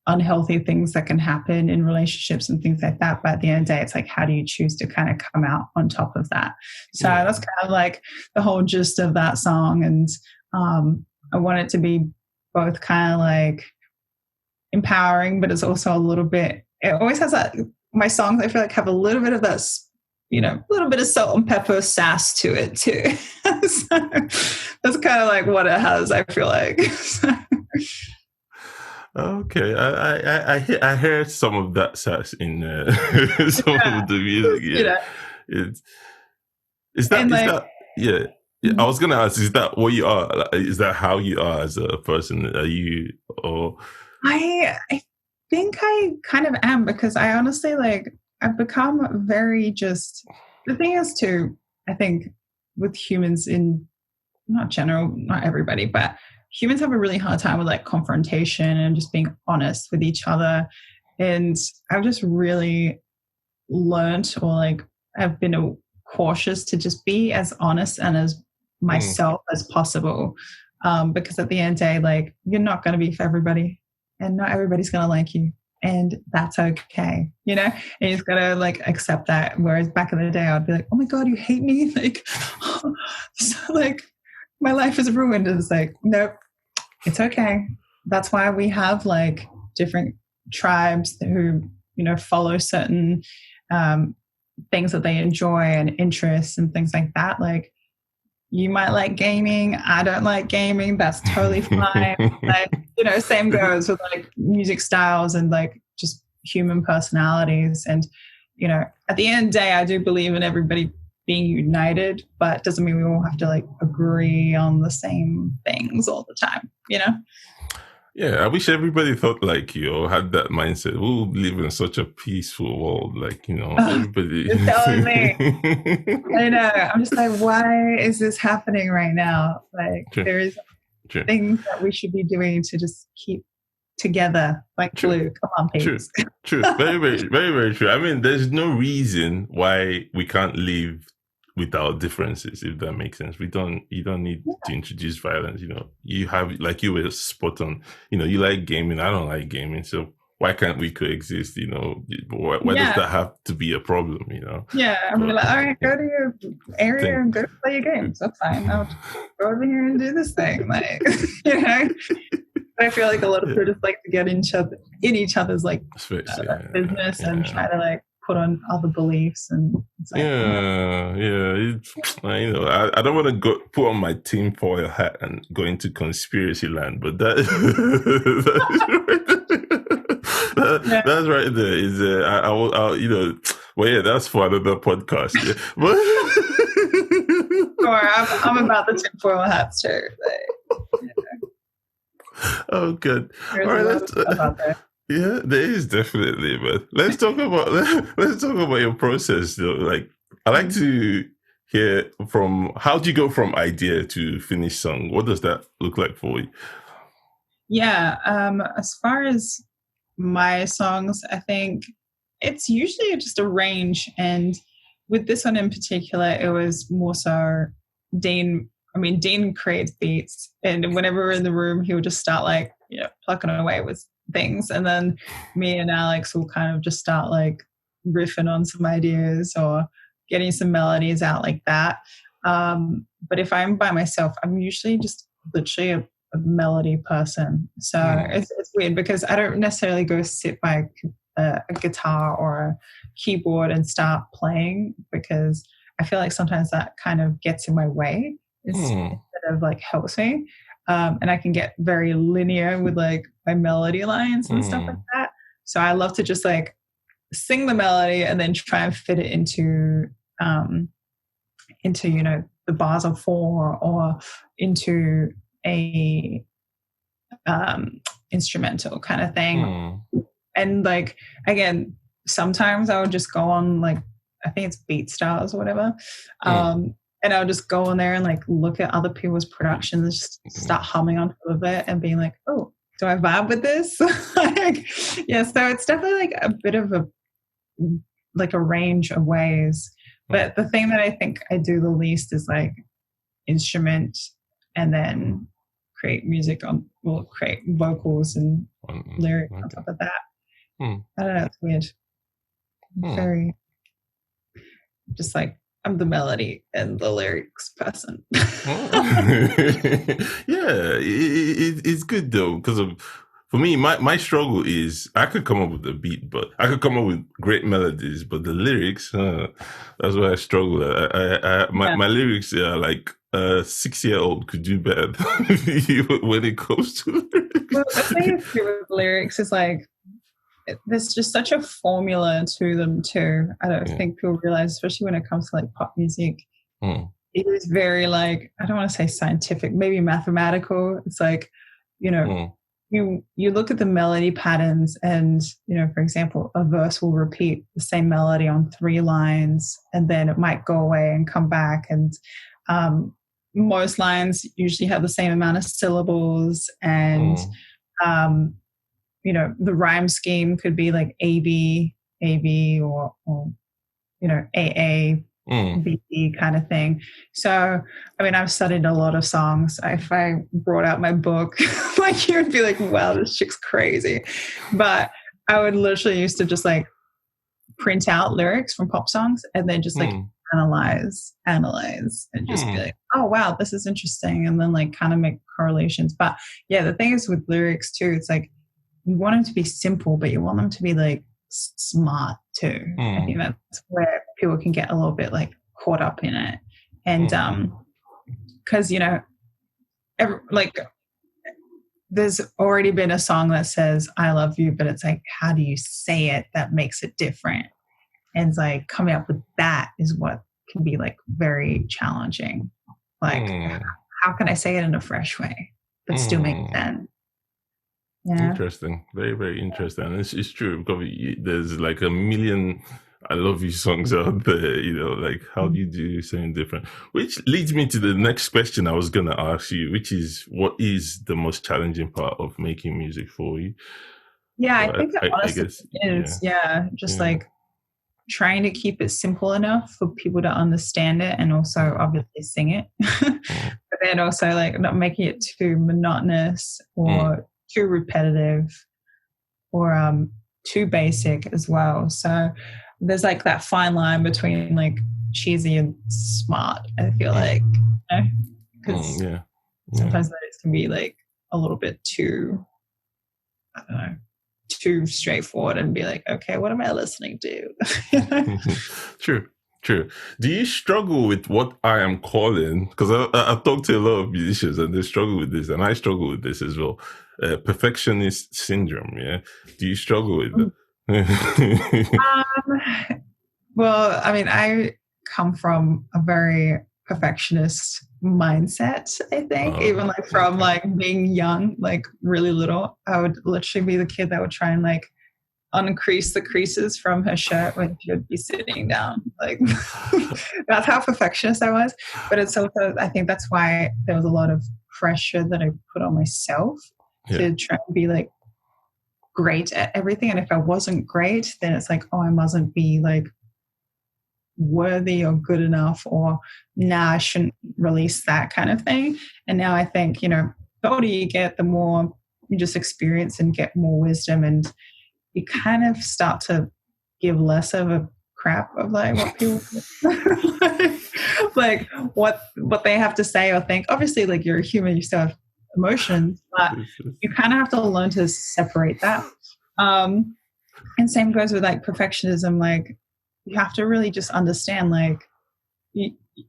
unhealthy things that can happen in relationships and things like that. But at the end of the day, it's like, how do you choose to kind of come out on top of that? So that's kind of like the whole gist of that song. And I want it to be both kind of like empowering, but it's also a little bit, it always has that, my songs I feel like have a little bit of that, you know, a little bit of salt and pepper sass to it too. So that's kind of like what it has, I feel like. Okay, I heard some of that sass in some of the music. Yeah, is that yeah. I was gonna ask, is that what you are? Is that how you are as a person? Are you, or I think I kind of am, because I honestly like, I've become very just, the thing is too, I think with humans in, not general, not everybody, but humans have a really hard time with like confrontation and just being honest with each other. And I've just really learned, or like I've been cautious to just be as honest and as myself as possible. Because at the end of the day, like, you're not going to be for everybody, and not everybody's going to like you. And that's okay, you know? And you just got to like accept that. Whereas back in the day, I'd be like, oh my God, you hate me? Like, so like my life is ruined. And it's like, nope, it's okay. That's why we have like different tribes who, you know, follow certain things that they enjoy and interests and things like that. Like, you might like gaming. I don't like gaming. That's totally fine. Like, you know, same goes with like music styles and like just human personalities. And, you know, at the end of the day, I do believe in everybody being united, but it doesn't mean we all have to like agree on the same things all the time, you know? Yeah, I wish everybody thought like you or had that mindset. We live in such a peaceful world, like, you know, everybody. You're telling me. I know. I'm just like, why is this happening right now? Like, there's things that we should be doing to just keep together, like glue. Come on, peeps. True. Very, very, very, very true. I mean, there's no reason why we can't live without differences, if that makes sense. You don't need to introduce violence. You know, you have, like you were spot on, you know, you like gaming, I don't like gaming, so why can't we coexist? You know, why does that have to be a problem, you know? Yeah, I'm like, all right, go to your area and go play your games. That's fine. I'll just go over here and do this thing. Like, you know, I feel like a lot of people just like to get in each other's like business and try to like put on other beliefs. And it's like, you know, I don't want to put on my tinfoil hat and go into conspiracy land, but that's right there. Is I'll you know, well, yeah, that's for another podcast. Yeah. But I'm about the tinfoil hats too. Like, you know. Oh, good. All right, yeah, there is definitely, but let's talk about your process though. Like, I like to hear from, how do you go from idea to finished song? What does that look like for you? Yeah, as far as my songs, I think it's usually just a range, and with this one in particular, it was more so Dean creates beats, and whenever we're in the room, he would just start like, you know, plucking away with things, and then me and Alex will kind of just start like riffing on some ideas or getting some melodies out like that. But if I'm by myself, I'm usually just literally a melody person. So it's weird because I don't necessarily go sit by a guitar or a keyboard and start playing, because I feel like sometimes that kind of gets in my way instead of like helps me. And I can get very linear with like my melody lines and stuff like that. So I love to just like sing the melody and then try and fit it into you know, the bars of 4 or into a instrumental kind of thing. And like, again, sometimes I would just go on like, I think it's BeatStars or whatever. And I'll just go on there and like look at other people's productions, just start humming on top of it and being like, oh, do I vibe with this? Like, yeah, so it's definitely like a bit of a range of ways. But the thing that I think I do the least is like instrument and then create vocals and lyrics on top of that. I don't know, it's weird. Very just like I'm the melody and the lyrics person. Yeah, it's good though, because for me, my struggle is I could come up with a beat, but I could come up with great melodies, but the lyrics, that's where I struggle. My lyrics are like a 6-year-old could do better when it comes to lyrics. Well, the thing with lyrics is like, there's just such a formula to them too. I don't think people realize, especially when it comes to like pop music, it is very like, I don't want to say scientific, maybe mathematical. It's like, you know, you look at the melody patterns and, you know, for example, a verse will repeat the same melody on 3 lines and then it might go away and come back. And most lines usually have the same amount of syllables and, you know, the rhyme scheme could be like AB, or you know, AA, BB kind of thing. So, I mean, I've studied a lot of songs. If I brought out my book, like you would be like, wow, this chick's crazy. But I would literally used to just like print out lyrics from pop songs and then just like analyze and just be like, oh, wow, this is interesting. And then like kind of make correlations. But yeah, the thing is with lyrics too, it's like, you want them to be simple, but you want them to be like smart too. I think that's where people can get a little bit like caught up in it. And because, you know, like there's already been a song that says, I love you, but it's like, how do you say it that makes it different? And it's like coming up with that is what can be like very challenging. Like, how can I say it in a fresh way, but still make sense? Yeah. Interesting. Very, very interesting. And it's true because there's like a million I love you songs out there, you know, like how do you do something different? Which leads me to the next question I was going to ask you, which is what is the most challenging part of making music for you? Yeah, I think that honestly is, just like trying to keep it simple enough for people to understand it and also obviously sing it. But then also like not making it too monotonous or too repetitive or too basic as well. So there's like that fine line between like cheesy and smart, I feel like, you know? Because sometimes those can be like a little bit too, I don't know, too straightforward and be like, okay, what am I listening to? True. Do you struggle with what I am calling, because I've talked to a lot of musicians and they struggle with this and I struggle with this as well, Perfectionist Syndrome, yeah? Do you struggle with that? Well, I mean, I come from a very perfectionist mindset, I think, even like from like being young, like really little, I would literally be the kid that would try and like uncrease the creases from her shirt when she would be sitting down. Like that's how perfectionist I was. But it's also, I think that's why there was a lot of pressure that I put on myself to try and be like great at everything. And if I wasn't great, then it's like, oh, I mustn't be like worthy or good enough, or I shouldn't release that kind of thing. And now I think, you know, the older you get, the more you just experience and get more wisdom, and you kind of start to give less of a crap of like what people like what they have to say or think. Obviously, like you're a human, you still have emotions, but you kind of have to learn to separate that. And same goes with like perfectionism. Like you have to really just understand like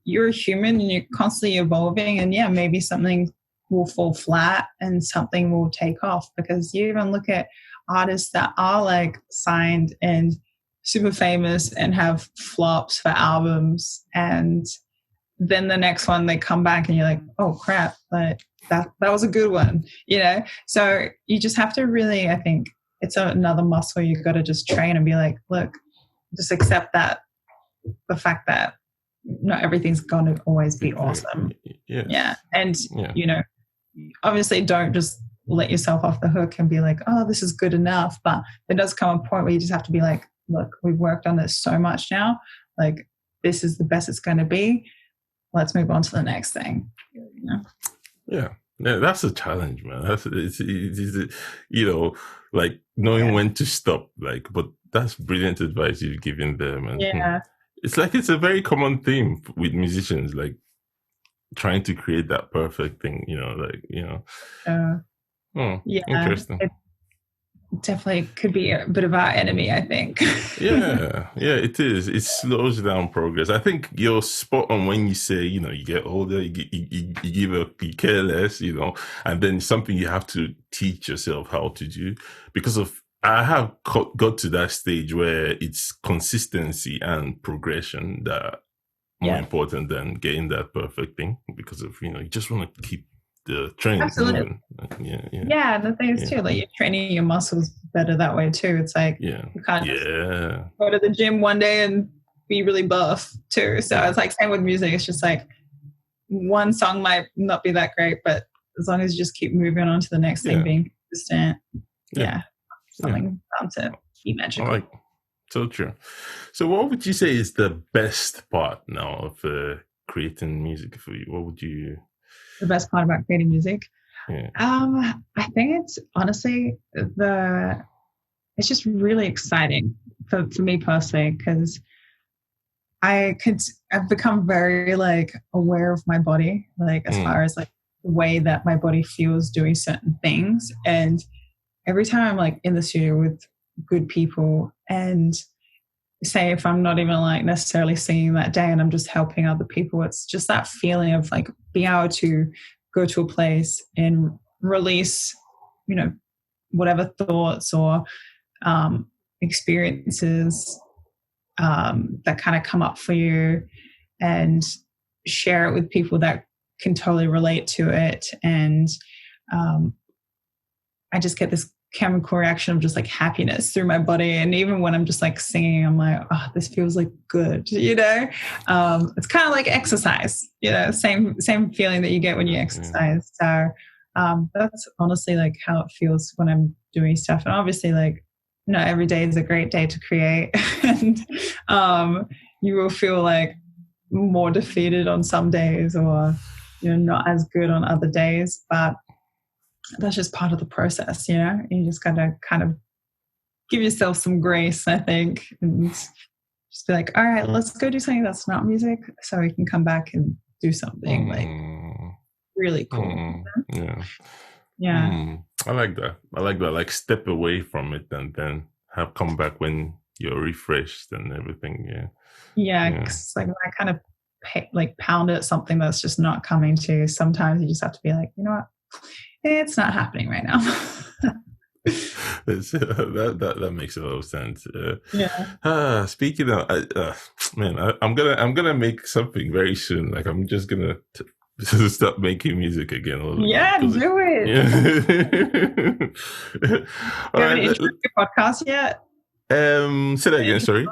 you're a human and you're constantly evolving, and maybe something will fall flat and something will take off, because you even look at artists that are like signed and super famous and have flops for albums, and then the next one they come back and you're like, oh crap, like that was a good one, So you just have to really, I think it's another muscle you've got to just train and be like, look, just accept that the fact that not everything's going to always be awesome. Yeah. And obviously don't just let yourself off the hook and be like, oh, this is good enough. But there does come a point where you just have to be like, look, we've worked on this so much now, like this is the best it's going to be. Let's move on to the next thing. Yeah, that's a challenge, man. It's like knowing when to stop. Like, but that's brilliant advice you've given them. And it's like it's a very common theme with musicians, like trying to create that perfect thing. Interesting. It definitely could be a bit of our enemy, I think. yeah, it is. It slows down progress. I think you're spot on when you say, you get older, you care less, and then something you have to teach yourself how to do. Because I have got to that stage where it's consistency and progression that are more important than getting that perfect thing. Because of, you just want to keep the train moving. Yeah, and the thing is too, like you're training your muscles better that way too. It's like you can't just go to the gym one day and be really buff too. So it's like same with music. It's just like one song might not be that great, but as long as you just keep moving on to the next thing, being consistent, something bound to be magical. So true. So what would you say is the best part now of creating music for you? What would you... The best part about creating music? I think it's honestly it's just really exciting for me personally, because I've become very like aware of my body, like as far as like the way that my body feels doing certain things. And every time I'm like in the studio with good people, and say if I'm not even like necessarily singing that day and I'm just helping other people, it's just that feeling of like being able to go to a place and release, whatever thoughts or experiences that kind of come up for you, and share it with people that can totally relate to it. And I just get this chemical reaction of just like happiness through my body. And even when I'm just like singing, I'm like, oh, this feels like good, it's kind of like exercise, same feeling that you get when you exercise. So that's honestly like how it feels when I'm doing stuff. And obviously like, every day is a great day to create, and you will feel like more defeated on some days, or not as good on other days, but that's just part of the process. You just gotta kind of give yourself some grace, I think, and just be like, all right, let's go do something that's not music, so we can come back and do something like really cool. I like that. Like step away from it and then have come back when you're refreshed and everything. Cause like when I kind of pound at something that's just not coming to, sometimes you just have to be like, you know what, it's not happening right now. That makes a lot of sense. Speaking of, I'm gonna make something very soon. Like I'm just gonna start making music again. Do it. All right, have an intro to your podcast yet? Say that again. Sorry.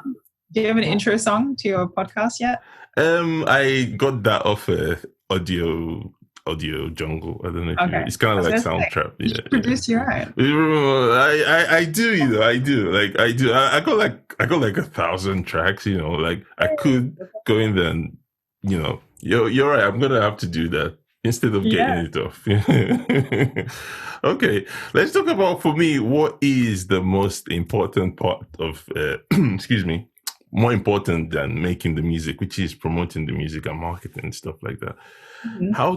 Do you have an intro song to your podcast yet? I got that off Audio Jungle. I don't know if it's kind of like Soundtrap. You produce your own. I do, I do. I got like 1,000 tracks, like I could go in there and, you're right. I'm going to have to do that instead of getting it off. Okay. Let's talk about, for me, what is the most important part of, more important than making the music, which is promoting the music and marketing and stuff like that. Mm-hmm. How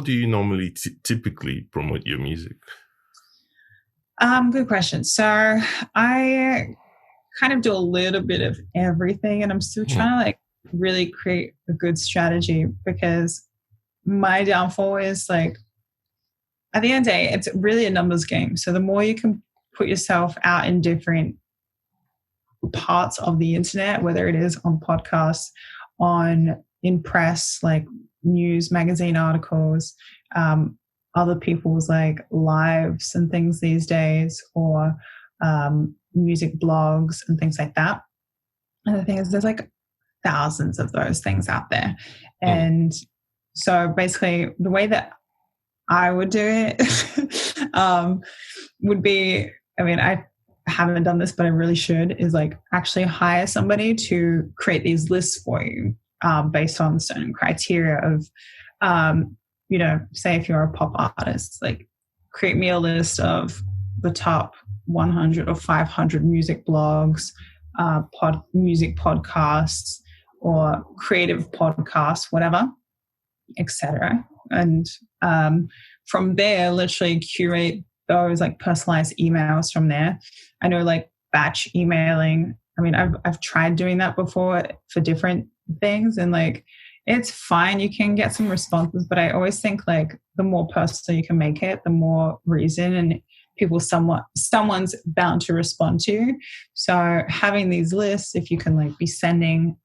do you normally typically promote your music? Good question. So I kind of do a little bit of everything, and I'm still trying to like really create a good strategy, because my downfall is like, at the end of the day, it's really a numbers game. So the more you can put yourself out in different parts of the internet, whether it is on podcasts, on in press, like news magazine articles, other people's like lives and things these days, or music blogs and things like that. And the thing is, there's like thousands of those things out there. And so basically the way that I would do it would be, I mean, I haven't done this, but I really should, is like actually hire somebody to create these lists for you based on certain criteria of, you know, say if you're a pop artist, like create me a list of the top 100 or 500 music blogs, music podcasts, or creative podcasts, whatever, etc. And from there, literally curate those like personalized emails from there. I know like batch emailing. I mean, I've tried doing that before for different things, and like it's fine. You can get some responses, but I always think like the more personal you can make it, the more reason and people someone's bound to respond to you. So having these lists, if you can like be sending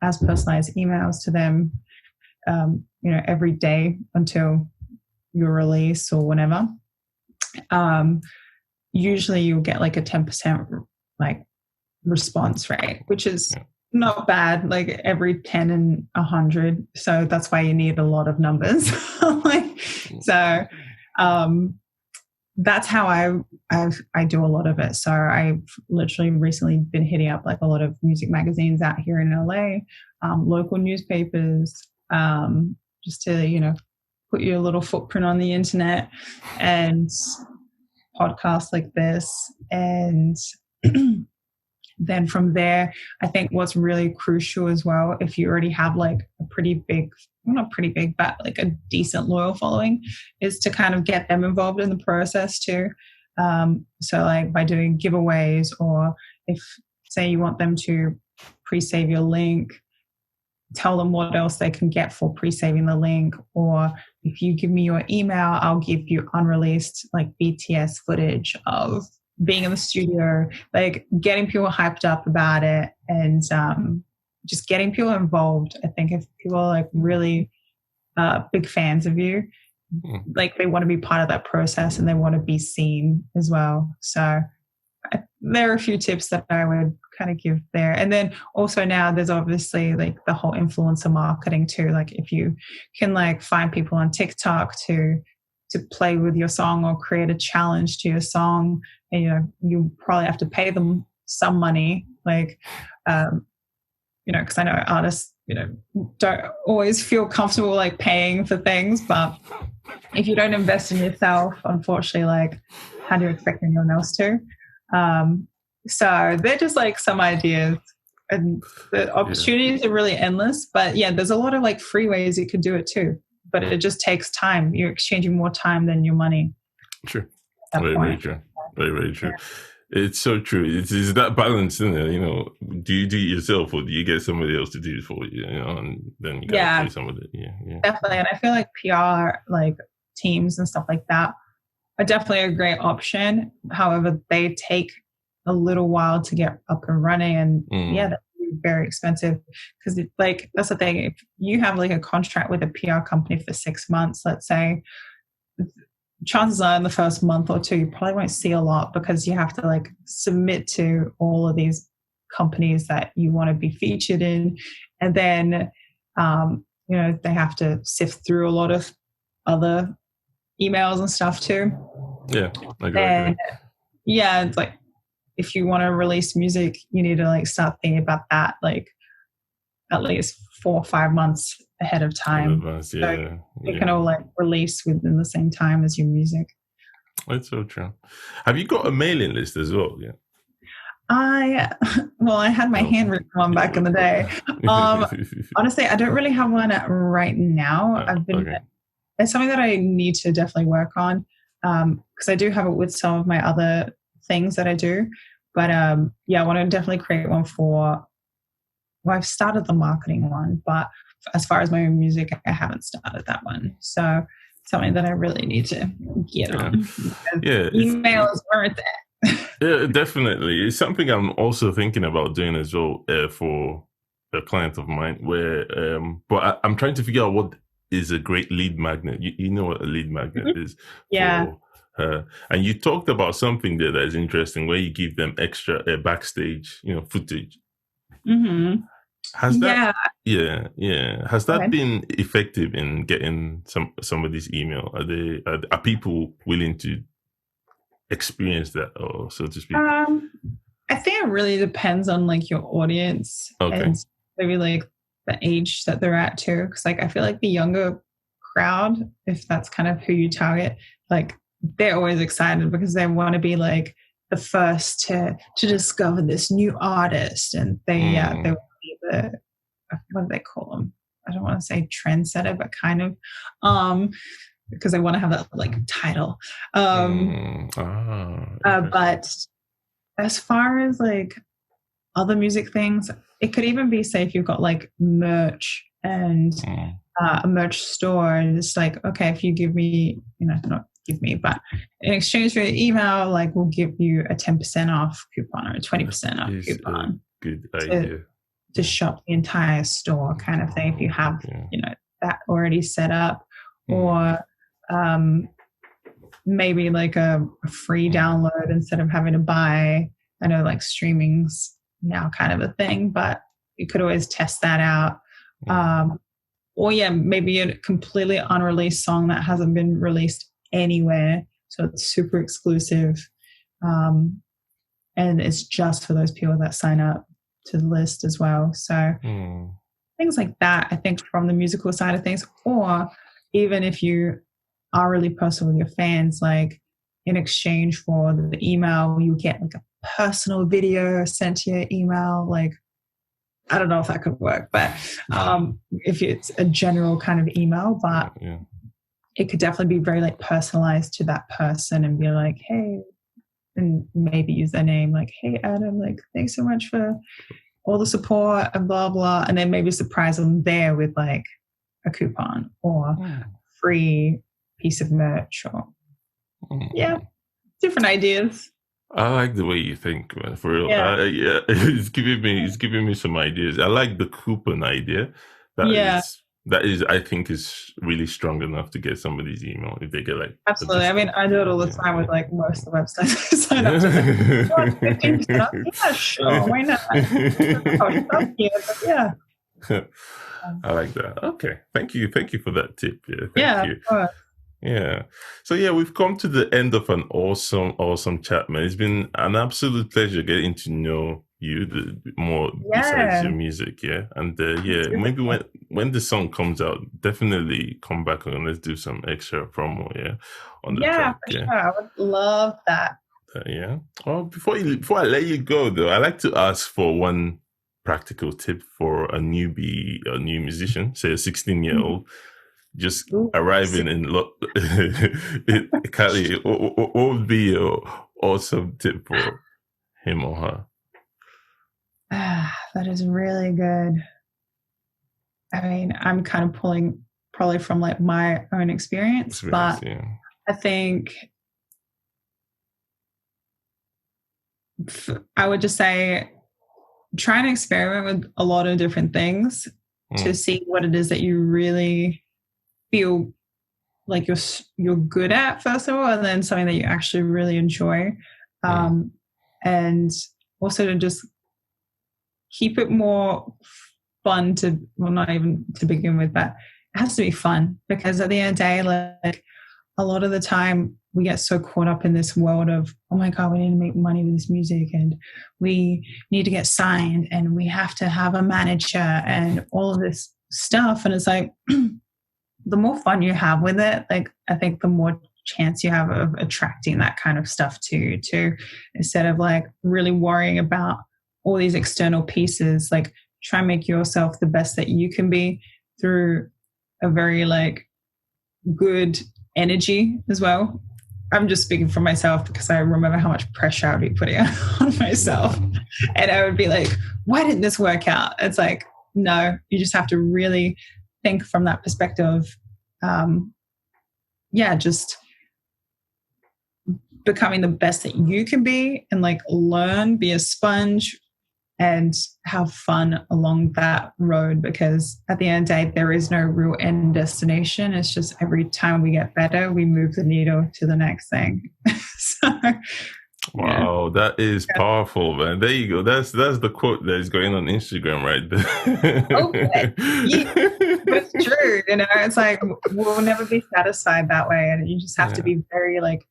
as personalized emails to them, you know, every day until your release or whenever, usually you'll get like a 10% like response rate, which is not bad, like every 10 and 100. So that's why you need a lot of numbers. So that's how I do a lot of it. So I've literally recently been hitting up like a lot of music magazines out here in LA, local newspapers, just to, you know, put your little footprint on the internet, and podcasts like this. And then from there, I think what's really crucial as well, if you already have like a pretty big, well, not pretty big, but like a decent loyal following, is to kind of get them involved in the process too. So like by doing giveaways, or if say you want them to pre-save your link, tell them what else they can get for pre-saving the link. Or if you give me your email, I'll give you unreleased like BTS footage of being in the studio, like getting people hyped up about it, and just getting people involved. I think if people are like really big fans of you, like they want to be part of that process and they want to be seen as well. So there are a few tips that I would kind of give there. And then also now there's obviously like the whole influencer marketing too. Like if you can like find people on TikTok to play with your song or create a challenge to your song, and, you know, you probably have to pay them some money, like, you know, because I know artists, you know, don't always feel comfortable like paying for things, but if you don't invest in yourself, unfortunately, like how do you expect anyone else to? So they're just like some ideas, and the opportunities are really endless. But yeah, there's a lot of like free ways you could do it too, but it just takes time. You're exchanging more time than your money. True. Very true. Very, very true. Yeah. It's so true. It's that balance, isn't it? You know, do you do it yourself, or do you get somebody else to do it for you? You know, and then you gotta pay some of it. Yeah, definitely. And I feel like PR, like teams and stuff like that, are definitely a great option. However, they take a little while to get up and running, and that's very expensive, because like that's the thing. If you have like a contract with a PR company for 6 months, let's say, chances are in the first month or two you probably won't see a lot, because you have to like submit to all of these companies that you want to be featured in, and then you know, they have to sift through a lot of other emails and stuff too. Yeah, and yeah, it's like if you want to release music, you need to like start thinking about that like at least 4 or 5 months ahead of time. So you can all like release within the same time as your music. That's so true. Have you got a mailing list as well? Yeah. I had my handwritten one back in the day. Honestly, I don't really have one right now. It's something that I need to definitely work on, because I do have it with some of my other things that I do. But I want to definitely create one for. Well, I've started the marketing one, but as far as my own music, I haven't started that one. So something that I really need to get on. Yeah, emails weren't there. Yeah, definitely. It's something I'm also thinking about doing as well for a client of mine where, but I'm trying to figure out what is a great lead magnet. You know what a lead magnet is Yeah. for her. And you talked about something there that is interesting, where you give them extra backstage, footage. Mm-hmm. Has that, Yeah. has Go that ahead. been effective in getting somebody's email? Are people willing to experience that, or so to speak? I think it really depends on like your audience Okay. and maybe like the age that they're at too. Because like I feel like the younger crowd, if that's kind of who you target, like they're always excited because they want to be like the first to discover this new artist, and they want to be the, what do they call them? I don't want to say trendsetter, but kind of, because I want to have that like title. But as far as like other music things, it could even be, say, if you've got like merch and a merch store, and it's like, okay, if you give me, not give me, but in exchange for your email, like we'll give you a 10% off coupon or a 20% off coupon. Good idea. To shop the entire store, kind of thing, if you have, that already set up, or maybe like a free download instead of having to buy. I know like streaming's now kind of a thing, but you could always test that out. Or maybe a completely unreleased song that hasn't been released anywhere, so it's super exclusive, and it's just for those people that sign up to the list as well. So things like that, I think, from the musical side of things. Or even if you are really personal with your fans, like in exchange for the email, you get like a personal video sent to your email. Like, I don't know if that could work, but if it's a general kind of email, but it could definitely be very like personalized to that person, and be like, hey, and maybe use their name, like, hey, Adam, like, thanks so much for all the support and blah, blah. And then maybe surprise them there with like a coupon or free piece of merch, or different ideas. I like the way you think, man. For real, it's giving me some ideas. I like the coupon idea. That is, I think, is really strong enough to get somebody's email if they get like. Absolutely. I mean, I do it all the time with like most of the websites I sign up to. Like, 15% off? Yeah, sure. Why not? I like that. Okay. Thank you for that tip. Thank you. Of course. Yeah. So we've come to the end of an awesome chat, man. It's been an absolute pleasure getting to know you more besides your music. Yeah. And maybe when the song comes out, definitely come back and let's do some extra promo. On the track. For sure. I would love that. Well, before I let you go though, I like to ask for one practical tip for a new musician, say a 16-year-old. Just arriving in Cali, what would be your awesome tip for him or her? That is really good. I mean, I'm kind of pulling probably from like my own experience, but I think I would just say try and experiment with a lot of different things to see what it is that you really feel like you're good at, first of all, and then something that you actually really enjoy, and also to just keep it more fun not even to begin with, but it has to be fun, because at the end of the day, like a lot of the time we get so caught up in this world of, oh my God, we need to make money with this music, and we need to get signed, and we have to have a manager and all of this stuff, and it's like the more fun you have with it, like I think the more chance you have of attracting that kind of stuff too, instead of like really worrying about all these external pieces. Like try and make yourself the best that you can be through a very like good energy as well. I'm just speaking for myself because I remember how much pressure I would be putting on myself, and I would be like, why didn't this work out? It's like, no, you just have to really think from that perspective. Just becoming the best that you can be, and like learn, be a sponge, and have fun along that road, because at the end of the day, there is no real end destination. It's just every time we get better, we move the needle to the next thing. So, wow, that is powerful, man. There you go. That's the quote that is going on Instagram right there. Okay. Yeah, that's true. You know, it's like we'll never be satisfied that way, and you just have to be very like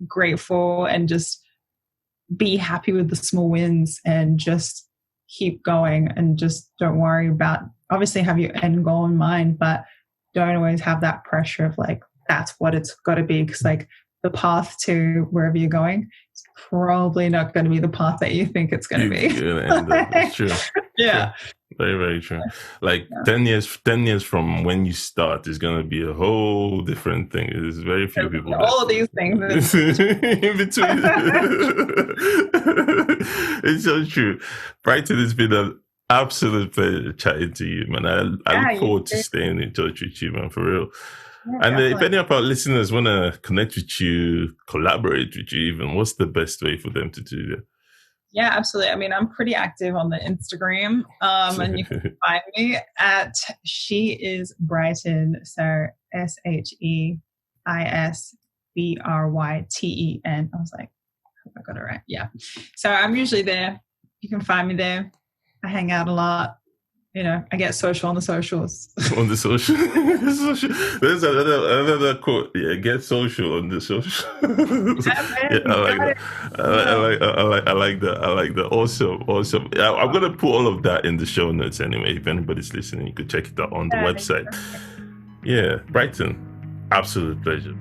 grateful and just be happy with the small wins and just keep going, and just don't worry about, obviously have your end goal in mind, but don't always have that pressure of like that's what it's got to be, because like the path to wherever you're going is probably not going to be the path that you think it's going to be. That's true. Yeah. True. Very, very true. Like 10 years from when you start is going to be a whole different thing. There's very few people. All these things in between. It's so true. Bryten, it's been an absolute pleasure chatting to you, man. I look forward to staying in touch with you, man, for real. Yeah, and if any of our listeners want to connect with you, collaborate with you even, what's the best way for them to do that? Yeah, absolutely. I mean, I'm pretty active on the Instagram, and you can find me at She Is Bryten, so SHEISBRYTEN. I was like, hope I got it right. Yeah. So I'm usually there. You can find me there. I hang out a lot. You know, I get social on the socials. On the social. There's another quote. Yeah, get social on the social. I like that. Awesome. I'm gonna put all of that in the show notes anyway. If anybody's listening, you could check it out on the website. Yeah, Bryten, absolute pleasure.